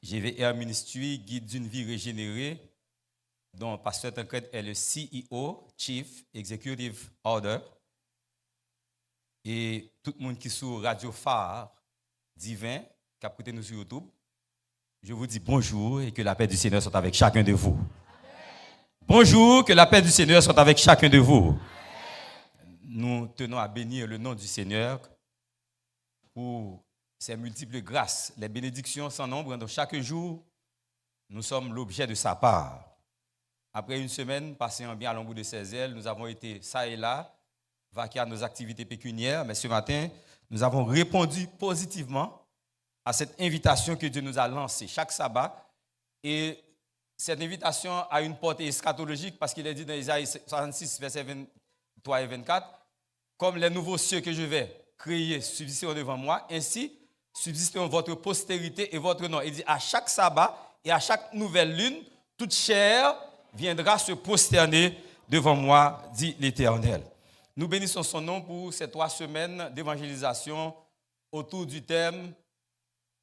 GVR Ministry, guide d'une vie régénérée, dont Pasteur Tancred est le CEO, Chief Executive Order. Et tout le monde qui est sur Radio Phare Divin, qui a écouté nous sur YouTube, je vous dis bonjour et que la paix du Seigneur soit avec chacun de vous. Bonjour, que la paix du Seigneur soit avec chacun de vous. Nous tenons à bénir le nom du Seigneur pour ses multiples grâces, les bénédictions sans nombre. Donc chaque jour, nous sommes l'objet de sa part. Après une semaine passée en bien à l'embout de ses ailes, nous avons été ça et là, vaquer à nos activités pécuniaires. Mais ce matin, nous avons répondu positivement à cette invitation que Dieu nous a lancée chaque sabbat. Et cette invitation a une portée eschatologique parce qu'il est dit dans Isaïe 66, versets 23 et 24, comme les nouveaux cieux que je vais créer subsisteront devant moi, ainsi subsisteront votre postérité et votre nom. Il dit à chaque sabbat et à chaque nouvelle lune, toute chair viendra se prosterner devant moi, dit l'Éternel. Nous bénissons son nom pour ces 3 semaines d'évangélisation autour du thème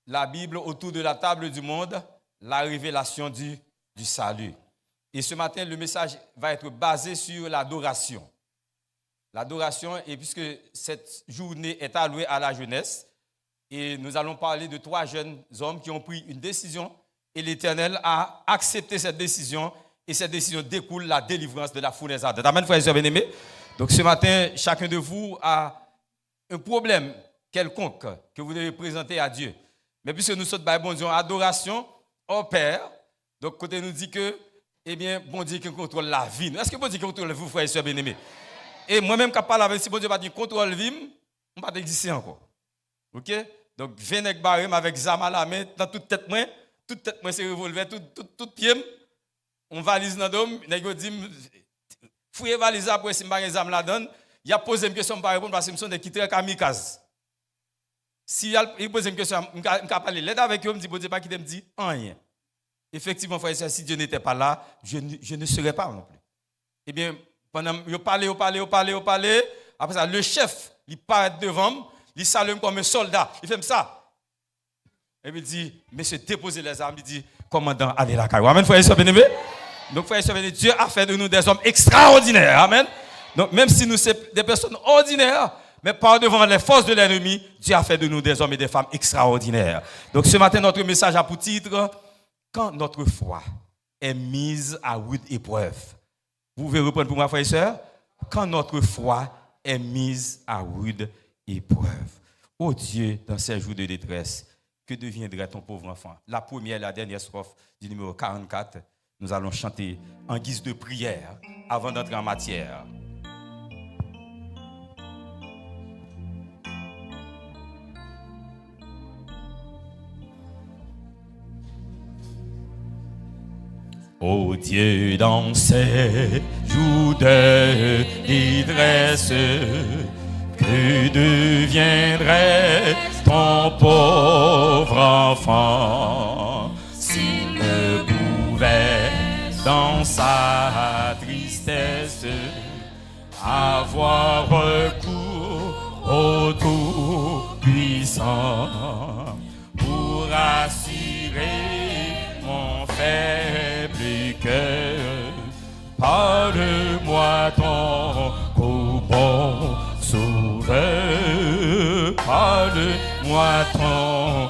la Bible autour de la table du monde, la révélation du salut. Et ce matin, le message va être basé sur l'adoration. L'adoration, et puisque cette journée est allouée à la jeunesse, et nous allons parler de 3 jeunes hommes qui ont pris une décision, et l'Éternel a accepté cette décision, et cette décision découle la délivrance de la fournaise ardente. Amen, frères et sœurs bien-aimés. Donc ce matin, chacun de vous a un problème quelconque que vous devez présenter à Dieu. Mais puisque nous sommes bon Dieu en adoration, au Père, donc côté nous dit que, eh bien, bon Dieu qui contrôle la vie. Est-ce que bon Dieu qui contrôle vous, frères et sœurs bien-aimés? Et moi-même, quand je parle avec si bon Dieu va dire contrôle la vie, on ne va pas exister encore. Ok? Donc, venez avec Zam à la main, dans toute tête, c'est revolver, tout pied, on valise dans le dôme, on dit, fouillez valise après, si je n'ai pas Zam la donne, il a posé une question, par répondre parce que je suis qui très kamikaze. Si il pose une question, je vais parler l'aide avec eux, je me dis, bon Dieu, pas qui me dit rien. Effectivement, frère et sœur, si Dieu n'était pas là, je ne serais pas non plus. Eh bien, pendant que parlez, après ça, le chef, il paraît devant moi, il salue comme un soldat, il fait ça. Et il dit, monsieur, déposez les armes, il dit, commandant, allez la caille. Amen, frère et sœur bien-aimés. Donc, frère et sœur bien-aimés, Dieu a fait de nous des hommes extraordinaires. Amen. Donc, même si nous sommes des personnes ordinaires, mais par devant les forces de l'ennemi, Dieu a fait de nous des hommes et des femmes extraordinaires. Donc, ce matin, notre message a pour titre, quand notre foi est mise à rude épreuve. Vous pouvez reprendre pour moi, frère et sœur? Quand notre foi est mise à rude épreuve. Oh Dieu, dans ces jours de détresse, que deviendrait ton pauvre enfant? La première et la dernière strophe du numéro 44, nous allons chanter en guise de prière avant d'entrer en matière. Ô Dieu, dans ces jours de détresse, que deviendrait ton pauvre enfant s'il ne pouvait, dans sa tristesse, avoir recours au Tout-Puissant pour assurer mon faible cœur? Parle-moi ton bon Sauveur, parle-moi ton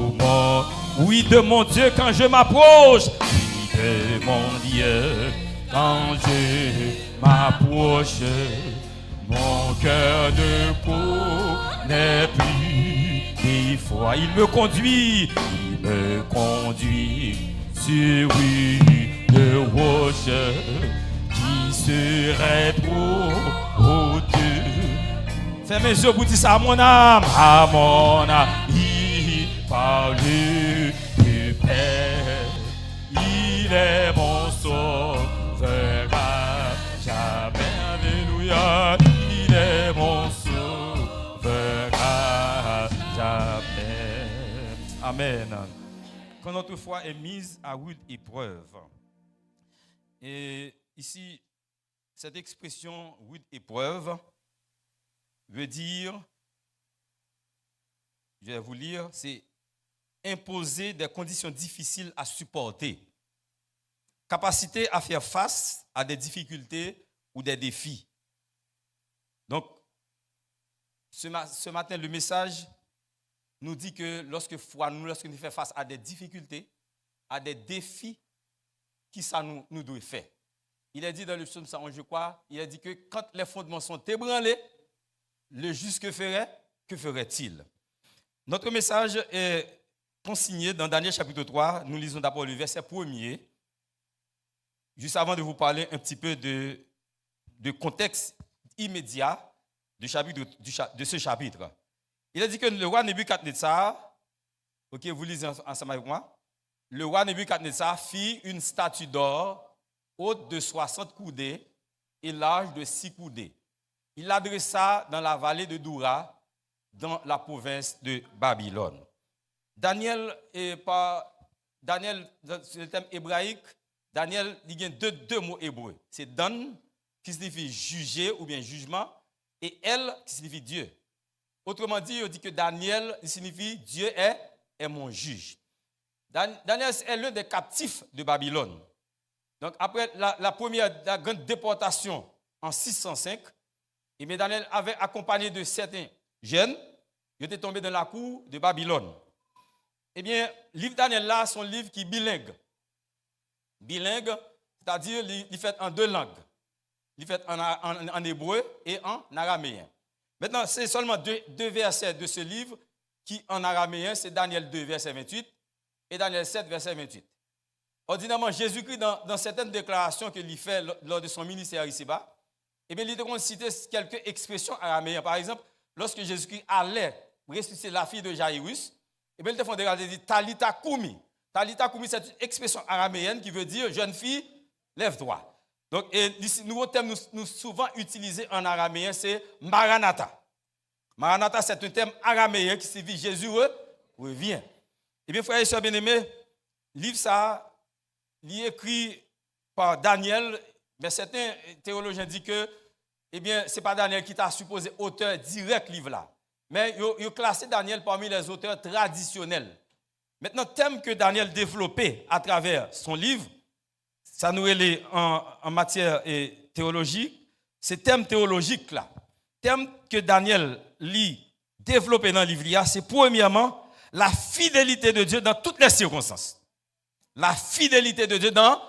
bon. Oui, de mon Dieu, quand je m'approche, oui, de mon Dieu, quand je m'approche, mon cœur de peau n'est plus d'effroi. Il me conduit sur une roche qui serait trop haute. Fais mes yeux pour dire ça à mon âme, il parle du Père, il est mon sauveur à jamais, alléluia, il est mon sauveur à jamais. Amen. Quand notre foi est mise à rude épreuve. Et ici, cette expression rude épreuve veut dire, je vais vous lire, c'est imposer des conditions difficiles à supporter. Capacité à faire face à des difficultés ou des défis. Donc, ce matin, le message nous dit que lorsque nous faisons face à des difficultés, à des défis, qui ça nous doit faire? Il est dit dans le psaume 111, je crois, il est dit que quand les fondements sont ébranlés, le juste que ferait-il? Notre message est consigné dans Daniel chapitre 3. Nous lisons d'abord le verset 1er. Juste avant de vous parler un petit peu de contexte immédiat de ce chapitre. Il a dit que le roi Nebuchadnezzar, ok, vous lisez ensemble avec moi, le roi Nebuchadnezzar fit une statue d'or haute de 60 coudées et large de 6 coudées. Il l'adressa dans la vallée de Doura, dans la province de Babylone. Daniel, dans le thème hébraïque, Daniel, il y a deux mots hébreux. C'est Dan, qui signifie juger ou bien jugement, et El, qui signifie Dieu. Autrement dit, on dit que Daniel, il signifie Dieu est mon juge. Daniel est l'un des captifs de Babylone. Donc, après la grande déportation en 605, et bien Daniel avait accompagné de certains jeunes, ils étaient tombés dans la cour de Babylone. Eh bien, le livre Daniel là, c'est un livre qui est bilingue. Bilingue, c'est-à-dire il fait en deux langues. Il fait en hébreu et en araméen. Maintenant, c'est seulement deux versets de ce livre qui, en araméen, c'est Daniel 2, verset 28 et Daniel 7, verset 28. Ordinairement, Jésus-Christ, dans certaines déclarations qu'il fait lors de son ministère ici-bas, eh bien, il a cité quelques expressions araméennes. Par exemple, lorsque Jésus-Christ allait ressusciter la fille de Jairus, eh bien, il a dit Talita Koumi. Talita Koumi, c'est une expression araméenne qui veut dire jeune fille, lève-toi. Donc, et le nouveau terme nous souvent utilisé en araméen, c'est Maranatha. Maranatha, c'est un terme araméen qui signifie Jésus revient. Eh bien, frères et sœurs bien-aimés, le livre ça, il est écrit par Daniel, mais certains théologiens disent que, eh bien, ce n'est pas Daniel qui t'a supposé auteur direct du livre là. Mais il a classé Daniel parmi les auteurs traditionnels. Maintenant, le thème que Daniel développait à travers son livre, ça nous est en matière théologique, c'est thème théologique là. Thème que Daniel lit développé dans le livre, c'est premièrement la fidélité de Dieu dans toutes les circonstances. La fidélité de Dieu dans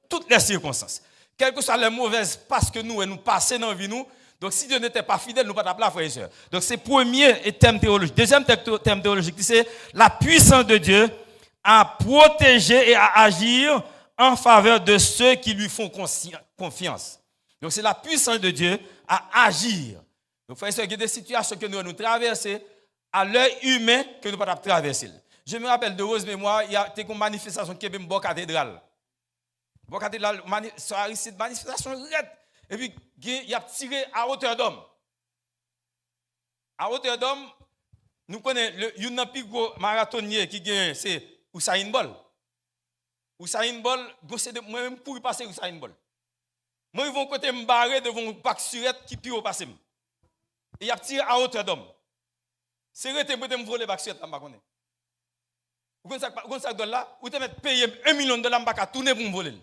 toutes les circonstances. Quelles que soient les mauvaises passes que nous passons dans la vie, nous. Donc, si Dieu n'était pas fidèle, nous ne pouvons pas t'appeler frères et sœurs. Donc, c'est le premier thème théologique. Deuxième thème théologique, c'est la puissance de Dieu à protéger et à agir en faveur de ceux qui lui font confiance. Donc, c'est la puissance de Dieu à agir. Donc, frères et sœurs, il y a des situations que nous traversons à l'œil humain que nous ne pouvons pas traverser. Je me rappelle de heureuse mémoire, il y a une manifestation qui est une cathédrale. Une cathédrale, une manifestation raide. Et puis, il a tiré à hauteur d'homme. À hauteur d'homme, nous connaissons le plus gros marathonnier qui gagne, c'est Usain Bolt. Usain Bolt, moi-même pour y passer Usain Bolt. Moi, ils vont côté me barrer devant un bac surette qui pire au passé. Et il a tiré à hauteur d'homme. C'est arrêté pour me voler le bac surette là, je ne sais pas. Vous savez ça là, vous te payer $1 million pour tourner pour me voler.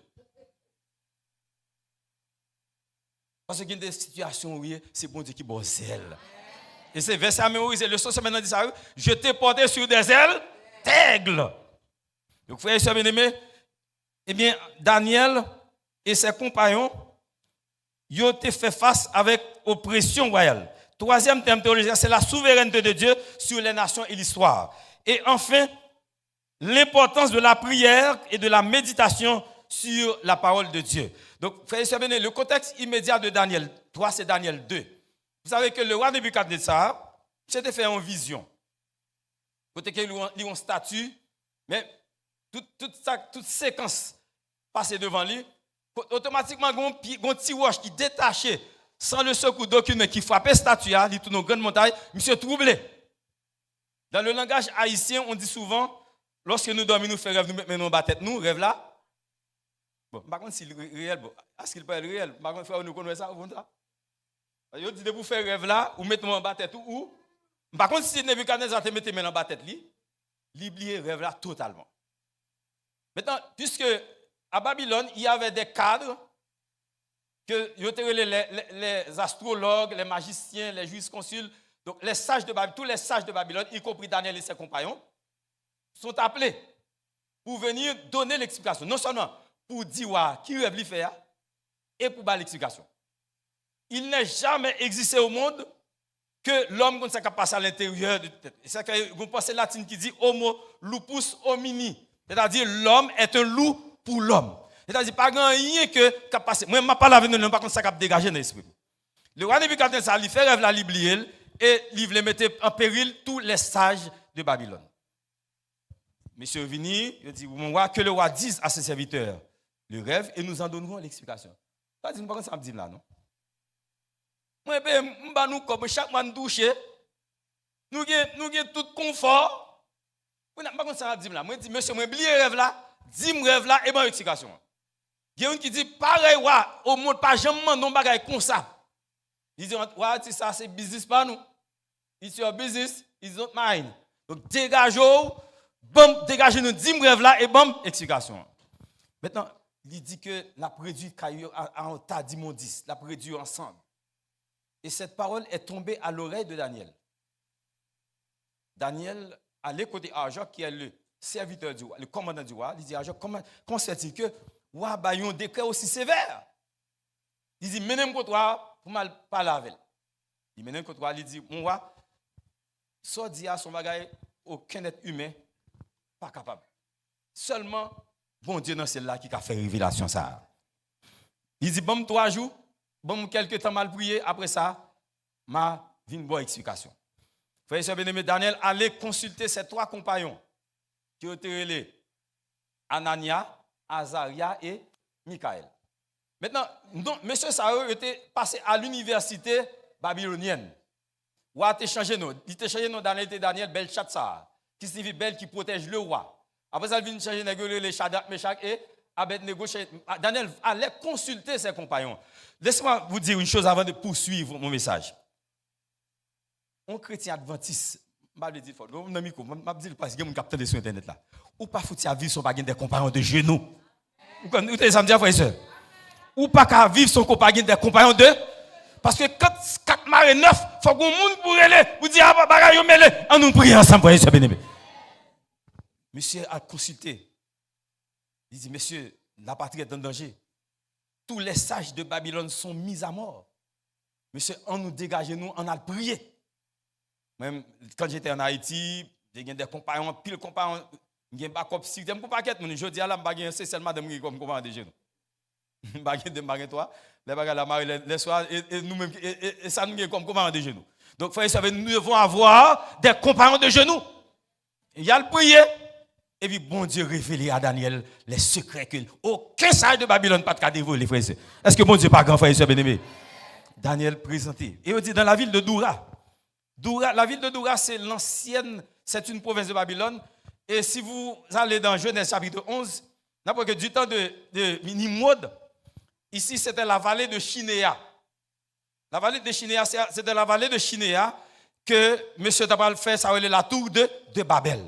Parce qu'il y a des situations où c'est bon Dieu qui bosse zèle. Et c'est verset à mémoriser. Le sens maintenant dit ça. Je t'ai porté sur des ailes d'aigle. Donc, frères et sœurs bien-aimés, eh bien, Daniel et ses compagnons, ils ont été fait face avec oppression royale. Troisième thème théologique, c'est la souveraineté de Dieu sur les nations et l'histoire. Et enfin, l'importance de la prière et de la méditation sur la parole de Dieu. Donc, frères et sœurs bien-aimés, le contexte immédiat de Daniel 3, c'est Daniel 2. Vous savez que le roi Nebuchadnezzar s'était fait en vision. Côté qu'il y a une statue, mais toute séquence passée devant lui, automatiquement, il y a un petit roche qui détaché sans le secours d'aucun qui frappait la statue, il tourne une grande montagne, monsieur troublé. Dans le langage haïtien, on dit souvent, lorsque nous dormons, nous faisons rêve, nous mettons nos tête, nous, rêve là. Bon, par contre, si c'est réel, est-ce qu'il peut être réel? Par contre, frère, nous connaissons ça, comme ça. Yo dit de vous faire rêve là, ou mettez-moi en bas tête ou. Par contre, si Nebuchadnezzar te mette en bas tête li, l'oublier rêve là totalement. Maintenant, puisque à Babylone, il y avait des cadres que les astrologues, les magiciens, les jurisconsuls, donc les sages de Babylone, tous les sages de Babylone, y compris Daniel et ses compagnons, sont appelés pour venir donner l'explication. Non seulement pour dire qui rêve lui faire et pour donner l'explication. Il n'est jamais existé au monde que l'homme comme ça qui passe à l'intérieur de tête. C'est que vous pensez latin qui dit homo lupus homini, c'est-à-dire l'homme est un loup pour l'homme. C'est-à-dire pas grand rien que qui passe. Moi je parle avec nous pas comme ça qui dégager dans l'esprit. Le roi Nebuchadnezzar lui fait rêve la liblier et il les mettait en péril tous les sages de Babylone. Monsieur Vini, il dit mon roi que le roi dise à ses serviteurs le rêve et nous en donnerons l'explication. Pas dire pas comme ça me dit là non. Moi ben nous comme chaque mois nous toucher nous avons tout confort. Vous n'avez pas comme ça me dit là. Moi dis monsieur moi oublier rêve là, dis-moi rêve là et bonne explication. Il y a un qui dit pareil wa au monde pas jamais non bagaille comme ça. Il dit ouais ça c'est business pas nous. It's your business, it's not mine. Donc dégagez nous dis-moi rêve là et bonne explication. Maintenant, il dit que la prédit caillou a un tas d'immondices, la prédit ensemble. Et cette parole est tombée à l'oreille de Daniel. Daniel, à l'écoute d'Arjoc, qui est le serviteur du roi, le commandant du roi, il dit Arjoc, comment se fait-il que roi a un décret aussi sévère? Il dit, menez-moi contre toi pour mal parler avec. Il menez-moi contre toi, il dit, mon roi, soit dit à son bagage, aucun être humain pas capable. Seulement, bon Dieu, dans celle-là qui a fait révélation ça. Il dit, bon, 3 jours, bon, quelques temps mal prié, après ça, ma vie une bonne explication. Frère et sœurs bien-aimés, Daniel allait consulter ses 3 compagnons qui ont été relés, Anania, Azaria et Michaël. Maintenant, monsieur Sao était passé à l'université babylonienne. Ou a changé nous. Il a changé nous Daniel Belshazzar, qui signifie belle qui protège le roi. Après ça, il vient changer les Shadrach, Meshach et Abednego. Daniel allait consulter ses compagnons. Laissez-moi vous dire une chose avant de poursuivre mon message. Un chrétien adventiste, je vais dire, je vais dire parce que je capte sur Internet là. Ou pas foutu à vivre son pas des compagnons de genoux. Vous connaissez ça me dire frère et sœur. Ou pas qu'à vivre son compagnon des compagnons de parce que quand 4 marées 9, il faut que monde pour aller, vous dire ah bagaille yo mêlé, on nous prie ensemble frère et sœur bien-aimé. Monsieur a consulté. Il dit monsieur, la patrie est en danger. Tous les sages de Babylone sont mis à mort. Monsieur, on nous dégage nous, on a prié. Même quand j'étais en Haïti, j'ai des compagnons, pile compagnons, j'ai pas comme si j'aime pas paquet, mais je dis à la baguette c'est seulement madame qui comme compagnon de genoux. Baguette de baguette toi, les bagages la marie les soirs et nous même et ça nous comme compagnon de genoux. Donc frère et sœurs, nous devons avoir des compagnons de genoux. Il y a le prier. Et puis, bon Dieu révélé à Daniel les secrets que aucun sage de Babylone pas de dévoiler, frères et sœurs. Est-ce que bon Dieu pas grand frère et sœurs bien-aimés? Daniel présenté. Et on dit dans la ville de Doura. La ville de Doura, c'est l'ancienne, c'est une province de Babylone. Et si vous allez dans Genèse chapitre 11, n'importe que du temps de Nimrod, ici c'était la vallée de Shinéa. La vallée de Shinéa, c'était la vallée de Shinéa que M. Tabal fait, ça relève la tour de Babel.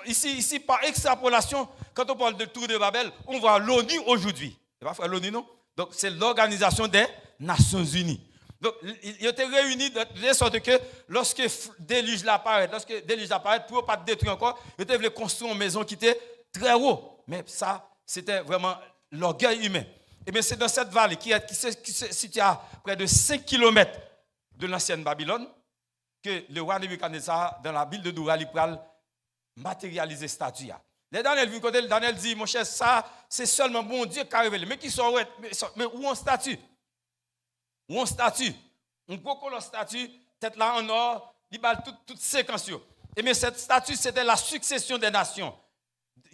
Ici, par extrapolation, quand on parle de tour de Babel, on voit l'ONU aujourd'hui. C'est pas frère l'ONU, non? Donc, c'est l'Organisation des Nations Unies. Donc, ils étaient réunis de sorte que lorsque déluge l'apparaît, pour ne pas détruire encore, ils devaient construire une maison qui était très haut. Mais ça, c'était vraiment l'orgueil humain. Et bien, c'est dans cette vallée qui se situe à près de 5 km de l'ancienne Babylone que le roi Nebuchadnezzar, dans la ville de Doura, il prend matérialiser statue. Les Daniel dit, mon cher, ça, c'est seulement bon Dieu qui a révélé. Mais qui sont, mais où on statue? Où on statue? On coco la statue, tête là en or, il bat toute séquence. Et mais cette statue, c'était la succession des nations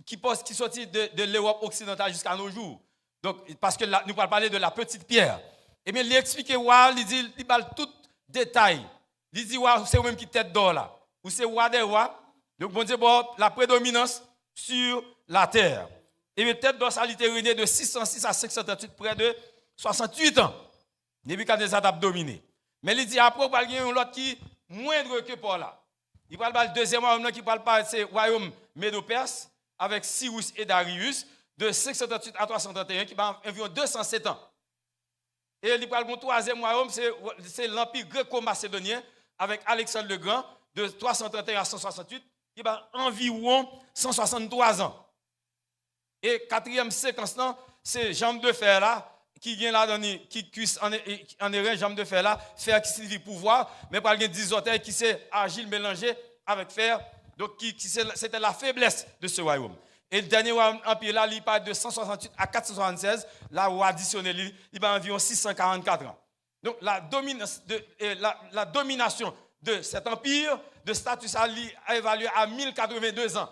qui sortit de l'Europe occidentale jusqu'à nos jours. Donc, parce que là, nous allons parler de la petite pierre. Et bien, il explique, il dit, il bat tout détail. Il dit, c'est vous-même qui tête d'or là. Ou c'est roi des rois. Donc, bon Dieu, la prédominance sur la terre. Et peut-être dans sa littérité de 606 à 538, près de 68 ans, Nebuchadnezzar a dominé. Mais il dit après, il y a un autre qui est moindre que Paul là. Il parle le deuxième royaume qui parle pas, c'est le royaume Médo-Perse avec Cyrus et Darius de 538 à 331 qui va environ 207 ans. Et il parle le troisième royaume, c'est l'empire gréco-macédonien avec Alexandre le Grand de 331 à 168 qui va environ 163 ans. Et quatrième séquence, c'est jambe de fer là, qui vient là, qui cuisse en airain, jambe de fer là, fer qui signifie pouvoir, mais par les 10 orteils qui c'est argile mélangée avec fer, donc c'était la faiblesse de ce royaume. Et le dernier empire là, il part de 168 à 476, là où additionné, il va environ 644 ans. Donc la domination de cet empire, de status a évalué à 1082 ans.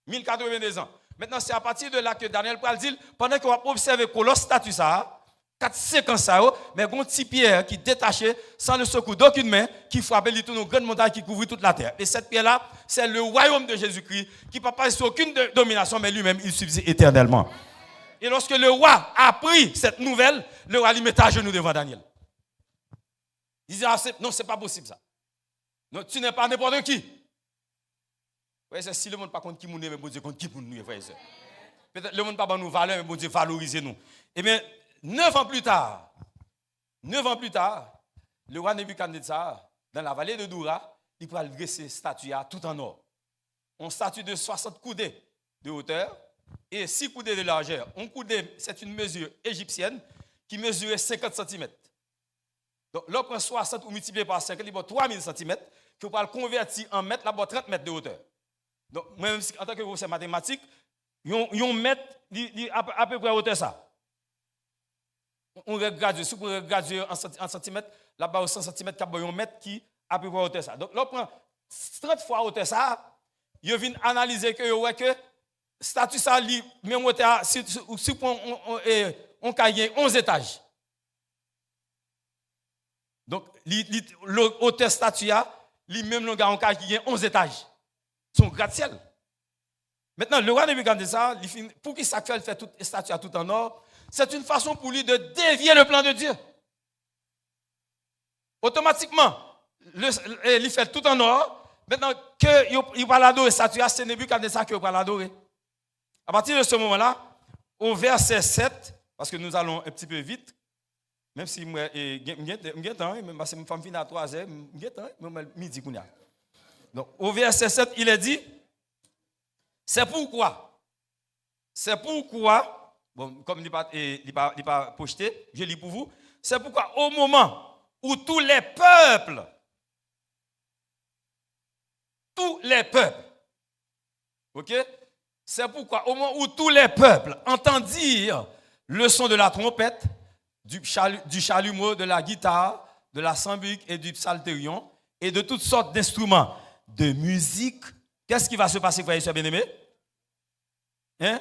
1082 ans. Maintenant, c'est à partir de là que Daniel Pral dit, pendant qu'on va observer que le statut ça, 4 séquences, mais un petit pierre qui est détaché sans le secours d'aucune main, qui frappe une grande montagne qui couvre toute la terre. Et cette pierre-là, c'est le royaume de Jésus-Christ, qui ne peut pas sur aucune domination, mais lui-même, il subsiste éternellement. Et lorsque le roi a pris cette nouvelle, le roi lui met à genoux devant Daniel. Il dit, non, ce n'est pas possible ça. Non, tu n'es pas n'importe qui. Ouais, c'est si le monde ne pas contre qui nous mais bon Dieu contre qui nous, frère et sœur. Peut-être le monde pas nous valeur, mais bon Dieu valorisez nous. Eh bien, 9 ans plus tard, le roi Nebuchadnezzar, dans la vallée de Doura, il va dresser statue tout en or. Une statue de 60 coudées de hauteur et 6 coudées de largeur. Un coudé, c'est une mesure égyptienne qui mesurait 50 cm. Donc, là, on prend 60 ou multiplié par 5, il y a 3000 cm, que on va le convertir en mètres, là, 30 mètres de hauteur. Donc, même si, en tant que professeur mathématique, un mètre, à peu près hauteur ça. On regarde, si on regarde en centimètres, là-bas, 100 cm, il y a un mètre qui à peu près hauteur ça. Donc, là, on prend 30 fois hauteur ça, il vient analyser que statut ça, même hauteur, si on a 11 étages. Donc, l'hauteur statue, lui-même, le gars, on a 11 étages. Son gratte-ciel. Maintenant, le roi Nebuchadnezzar, pour qu'il fait toute statue tout en or, c'est une façon pour lui de dévier le plan de Dieu. Automatiquement, il fait tout en or. Maintenant, qu'il va l'adorer, statue, c'est Nebuchadnezzar qu'il va l'adorer. À partir de ce moment-là, au verset 7, parce que nous allons un petit peu vite, même si moi, j'ai temps, même si je femme finir à 3 heures, j'ai temps, même midi. Donc, au verset 7, il est dit, c'est pourquoi, bon, comme il n'est pas projeté, je lis pour vous, c'est pourquoi au moment où tous les peuples, ok, c'est pourquoi au moment où tous les peuples entendirent le son de la trompette, du chalumeau, de la guitare, de la sambuc et du psalterion, et de toutes sortes d'instruments de musique, qu'est-ce qui va se passer, frères et sœurs bien-aimés? Hein?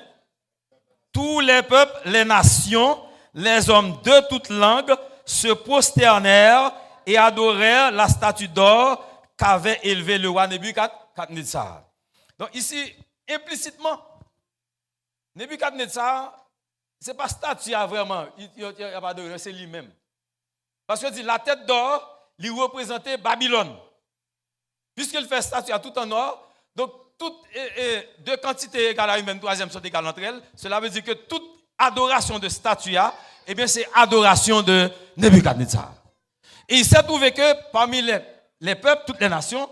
Tous les peuples, les nations, les hommes de toutes langues se prosternèrent et adorèrent la statue d'or qu'avait élevée le roi Nebuchadnezzar. Donc ici, implicitement, Nebuchadnezzar, ce n'est pas statue vraiment, il n'y a pas de c'est lui-même. Parce que la tête d'or, il représentait Babylone. Puisqu'il fait statue tout en or, donc toutes deux quantités égales à une même troisième sont égales entre elles. Cela veut dire que toute adoration de statue, eh bien c'est adoration de Nebuchadnezzar. Et il s'est trouvé que parmi les peuples, toutes les nations,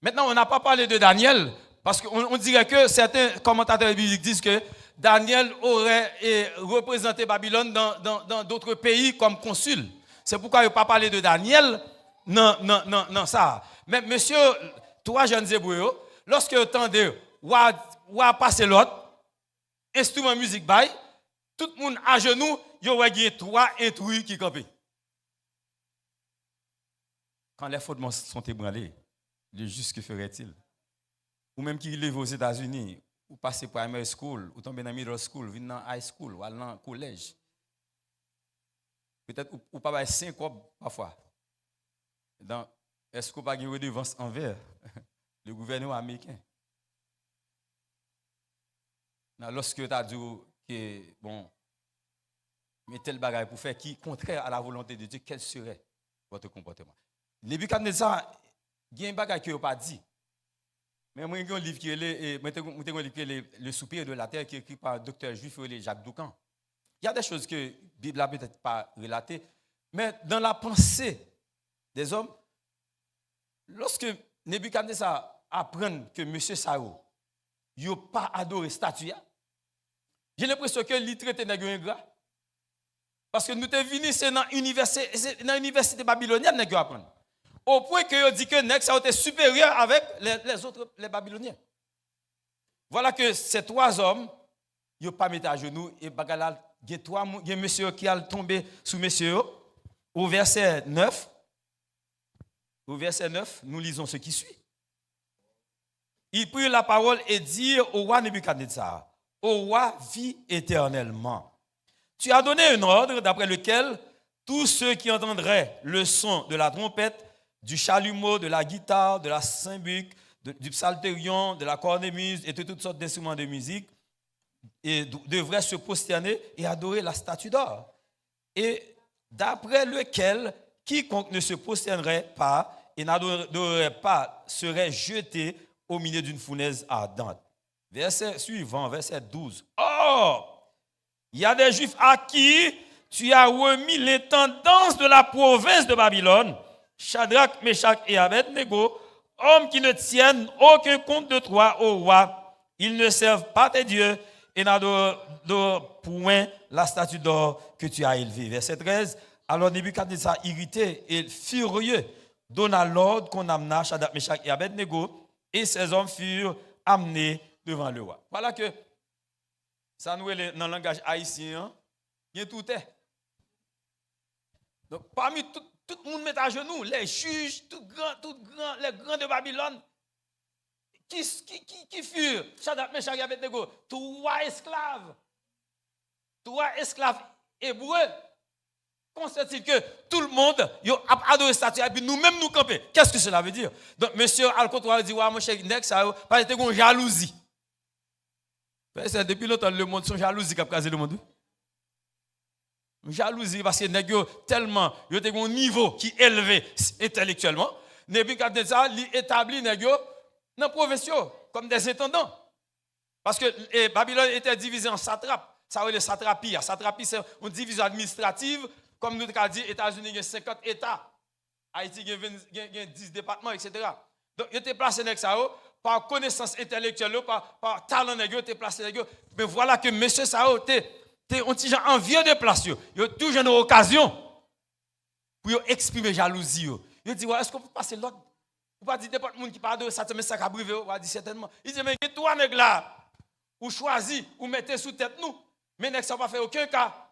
maintenant on n'a pas parlé de Daniel, parce qu'on dirait que certains commentateurs bibliques disent que Daniel aurait représenté Babylone dans d'autres pays comme consul. C'est pourquoi il n'a pas parlé de Daniel. Non, ça. Mais monsieur, trois jeunes Hébreux, lorsque vous entendez ou passer l'autre, instrument musique bail, tout le monde à genoux, il y a trois intrus qui campent. Quand les fondements sont ébranlés, le juste que ferait-il? Ou même qui lève aux États-Unis, ou passer primary school, ou tomber dans middle school, venir dans high school, ou aller dans collège. Peut-être ou pas 5 ans parfois. Est-ce qu'on n'a pas une redevance envers le gouvernement américain? Lorsque tu as dit que, bon, mais tel bagage pour faire qui contraire à la volonté de Dieu, quel serait votre comportement? Nebuchadnezzar Il y a un bagage qui n'a pas dit. Mais moi, j'ai un livre qui est Le soupir de la terre, qui est écrit par un docteur juif Jacques Doucan. Il y a des choses que la Bible n'a peut-être pas relatées, mais dans la pensée des hommes, lorsque Nebuchadnezzar apprend que M. Sao n'a pas adoré statue, j'ai l'impression que lui traite de ingrat. Parce que nous sommes venus, c'est dans l'université babylonienne que nous apprenons. Au point que dit que Nex a été supérieur avec les autres, les Babyloniens. Voilà que ces trois hommes, ils n'ont pas mis à genoux. Et bagalal, il y a un monsieur qui a tombé sous monsieur. Au verset 9, nous lisons ce qui suit. Il prit la parole et dit au roi Nebuchadnezzar, au roi, vis éternellement. Tu as donné un ordre d'après lequel tous ceux qui entendraient le son de la trompette, du chalumeau, de la guitare, de la cymbale, du psalterion, de la cornemuse et de toutes sortes d'instruments de musique devraient se prosterner et adorer la statue d'or. Et d'après lequel quiconque ne se prosternerait pas et n'adorerait pas serait jeté au milieu d'une fournaise ardente. Verset suivant, verset 12. Or, il y a des Juifs à qui tu as remis l'intendance de la province de Babylone, Shadrach, Meshach et Abednego, hommes qui ne tiennent aucun compte de toi, ô roi. Ils ne servent pas tes dieux et n'adorent point la statue d'or que tu as élevée. Verset 13. Alors Nebuchadnezzar, irrité et furieux, donna l'ordre qu'on amena Shadrach, Meshach et Abednego, et ces hommes furent amenés devant le roi. Voilà que ça nous est dans le langage haïtien, il y a tout est. Donc parmi tout le monde met à genoux, les juges, les grands de Babylone, qui furent Shadrach, Meshach et Abednego, trois esclaves hébreux. Constate-t-il que tout le monde a adoré statue et puis nous-mêmes nous camper. Qu'est-ce que cela veut dire? Donc, monsieur Al-Kotoua dit, ouais, mon cher Nek, ça a été une jalousie. C'est depuis longtemps, le monde, son jalousie qui a casé le monde. Jalousie, parce que Nek, tellement, il y a un niveau qui est élevé intellectuellement. Nebuchadnezzar établit Nek dans la province comme des intendants. Parce que Babylone était divisée en satrapes. Ça veut dire satrapie. Satrapie, c'est une division administrative. Comme nous avons dit, États-Unis, il y a 50 États. Haïti, il y a 10 départements, etc. Donc, il était placé dans ça par connaissance intellectuelle, par talent, il était placé dans ça. Mais voilà que M. Sao était un petit gens envieux de place. Il a toujours une occasion pour exprimer jalousie. Il dit, est-ce qu'on peut passer l'autre? Vous ne pouvez pas dire n'importe qui parle de ça, mais ça a brivé. On va dire certainement. Il dit, mais il y a trois nègres là, ou choisi, ou mettez sous tête nous. Mais nègres, ça n'a pas fait aucun cas.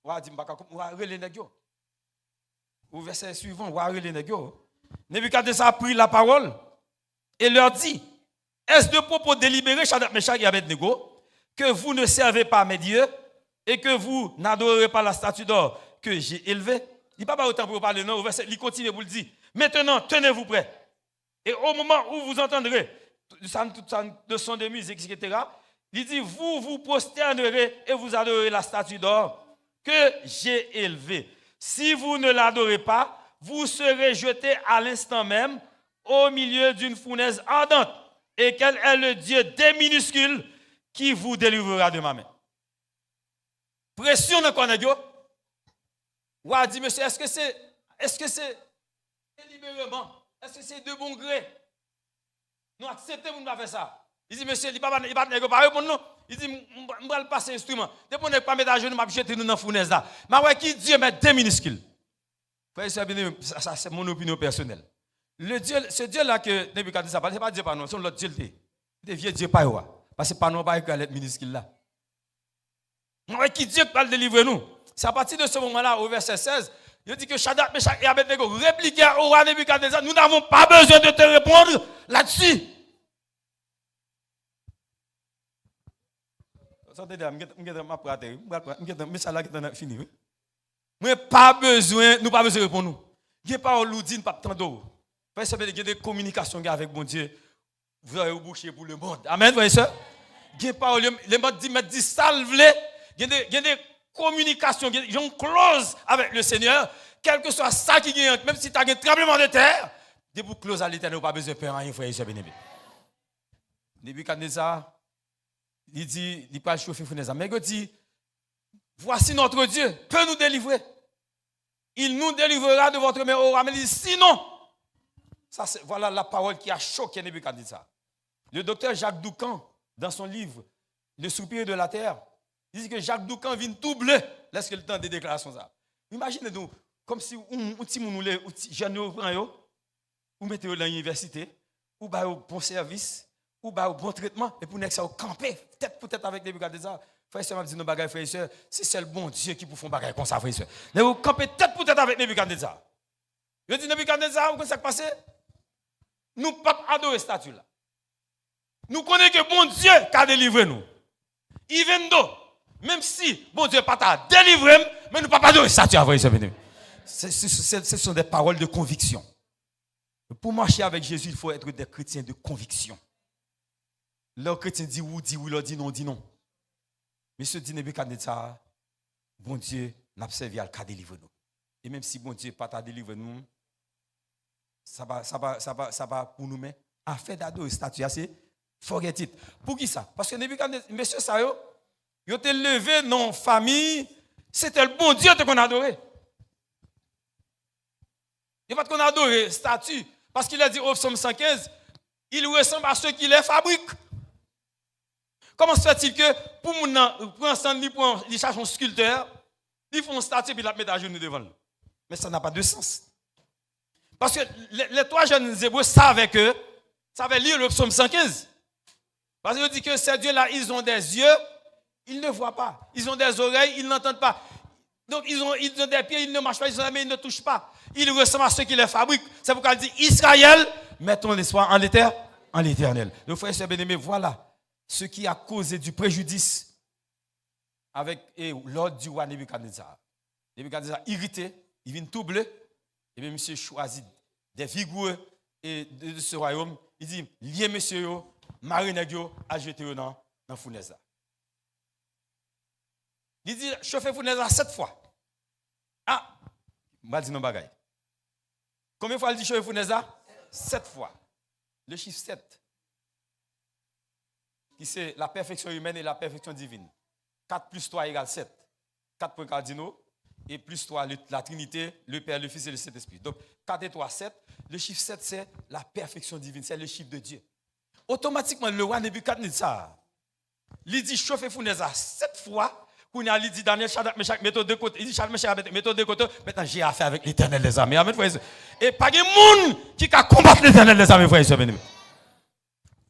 On va dire, on va relire les nègres. Au verset suivant, on va relire les nègres. Nebuchadnezzar a pris la parole et leur dit, est-ce de propos délibérés, Shadrach, Meshach et Abednego, que vous ne servez pas mes dieux et que vous n'adorerez pas la statue d'or que j'ai élevée? Il n'y a pas autant pour parler, non, au verset, il continue pour le dire. Maintenant, tenez-vous prêts. Et au moment où vous entendrez de son de musique, etc., il dit, vous vous prosternerez et vous adorerez la statue d'or que j'ai élevée. Si vous ne l'adorez pas, vous serez jetés à l'instant même au milieu d'une fournaise ardente. Et quel est le Dieu des minuscules qui vous délivrera de ma main? Pression dans quoi, nègre? Ou a dit, monsieur, est-ce que c'est délibérément? Est-ce que c'est de bon gré? Nous acceptons de faire ça. Il dit, monsieur, il ne va pas répondre, non. Il dit, je vais le passer instrument. Depuis qu'on n'est pas mettre à genoux, je vais jeter nous dans la fournaise là. Mais ouais, qui Dieu met des minuscules? Ça, c'est mon opinion personnelle. Ce Dieu-là que Nebuchadnezzar parle, ce n'est pas Dieu par nous, c'est l'autre Dieu. Des vieux Dieu pas moi. Parce que par nous, pas avec lettre minuscule là. Mais ouais, qui Dieu va le délivrer nous? C'est à partir de ce moment-là, au verset 16, il dit que Shadrach, Meshach et Abednego répliquaient au roi Nebuchadnezzar, nous n'avons pas besoin de te répondre là-dessus. Mais pas besoin, nous pas besoin de répondre. Il n'y a pas de l'oudine, pas de temps d'eau. Parce qu'il y a des communications avec mon Dieu. Vous avez bouché pour le monde. Amen, vous voyez ça? Il n'y a pas les gens disent salve. Il y a des communications, il y a une clause avec le Seigneur. Quel que soit ça qui gagne, même si tu as un tremblement de terre, Dès pour close à l'éternel, pas besoin de faire rien, frère et soeur bien-aimé. Nebuchadnezzar, il dit, il pas chauffer fournaise. Mais il dit, voici notre Dieu, peut nous délivrer. Il nous délivrera de votre main au roi. Mais il dit, sinon, ça, voilà la parole qui a choqué Nebuchadnezzar. Le docteur Jacques Doucan, dans son livre, Le soupir de la terre, il dit que Jacques Doucan vient tout bleu lorsque le temps des déclarations. Imaginez-nous, comme si un petit jeune ou mettez dans l'université, ou au bon service, ou au bon traitement, et pour nous camper, tête pour tête avec Nebuchadnezzar. Frère et soeur, m'a dit nos bagages, frère et soeur, c'est seul bon Dieu qui peut faire bagages comme ça, frère et soeur. Mais vous campez tête pour tête avec Nebuchadnezzar. Je dis Nebuchadnezzar, vous savez ce qui s'est passé? Nous ne pouvons pas adorer cette statue là. Nous connaissons que bon Dieu qui a délivré nous. Il vient d'où? Même si bon Dieu n'a pas délivré, mais nous ne pouvons pas adorer cette statue, frère et soeur. Ce sont des paroles de conviction. Pour marcher avec Jésus, il faut être des chrétiens de conviction. Leur chrétien dit oui, leur dit non. Mais ce dit Nebuchadnezzar, bon Dieu n'a pas servi à le délivrer nous. Et même si bon Dieu n'a pas délivré nous, ça va pour nous, mais à faire d'adorer statue, c'est forget it. Pour qui ça? Parce que Nebuchadnezzar, monsieur Sayo, il était levé dans la famille, c'était le bon Dieu qu'on adorait. Il n'y a pas qu'on adore statue, parce qu'il a dit au psaume 115, il ressemble à ceux qui les fabriquent. Comment se fait-il que pour ils cherchent un sculpteur, ils font une statue et ils la mettent à genoux devant nous? Mais ça n'a pas de sens. Parce que les trois jeunes Hébreux savaient lire le psaume 115. Parce qu'ils disent que ces dieux-là, ils ont des yeux, ils ne voient pas. Ils ont des oreilles, ils n'entendent pas. Donc ils ont des pieds, ils ne marchent pas, ils ont des mains, ils ne touchent pas. Ils ressemblent à ceux qui les fabriquent. C'est pourquoi il dit Israël, mettons l'espoir en l'éternel. Donc frères et sœurs bien-aimés, voilà ce qui a causé du préjudice avec l'ordre du roi Nebuchadnezzar. Nebuchadnezzar irrité, il vient tout bleu, et bien monsieur choisit des vigoureux de ce royaume. Il dit, liez monsieur, marinez-vous, ajoutez-vous dans la fournaise. Il dit, chauffez fournaise 7 fois. Ah, je vais dire non bagaille. Combien de fois il dit chauffer fournaise 7 fois. Le chiffre 7. Qui c'est la perfection humaine et la perfection divine. 4 plus 3 égale 7. 4 points cardinaux. Et plus 3, la Trinité, le Père, le Fils et le Saint-Esprit. Donc, 4 et 3, 7. Le chiffre 7, c'est la perfection divine. C'est le chiffre de Dieu. Automatiquement, le roi Nebuchadnezzar, il dit chauffer fournaise 7 fois. Il dit Daniel, Shadrach, Meshach, méthode de côté. Il dit Shadrach, Meshach, méthode de côté. Maintenant, j'ai affaire avec l'Éternel des armées. Amen, frères et sœurs. Et pas de monde qui a combattre l'Éternel des armées, frères et sœurs.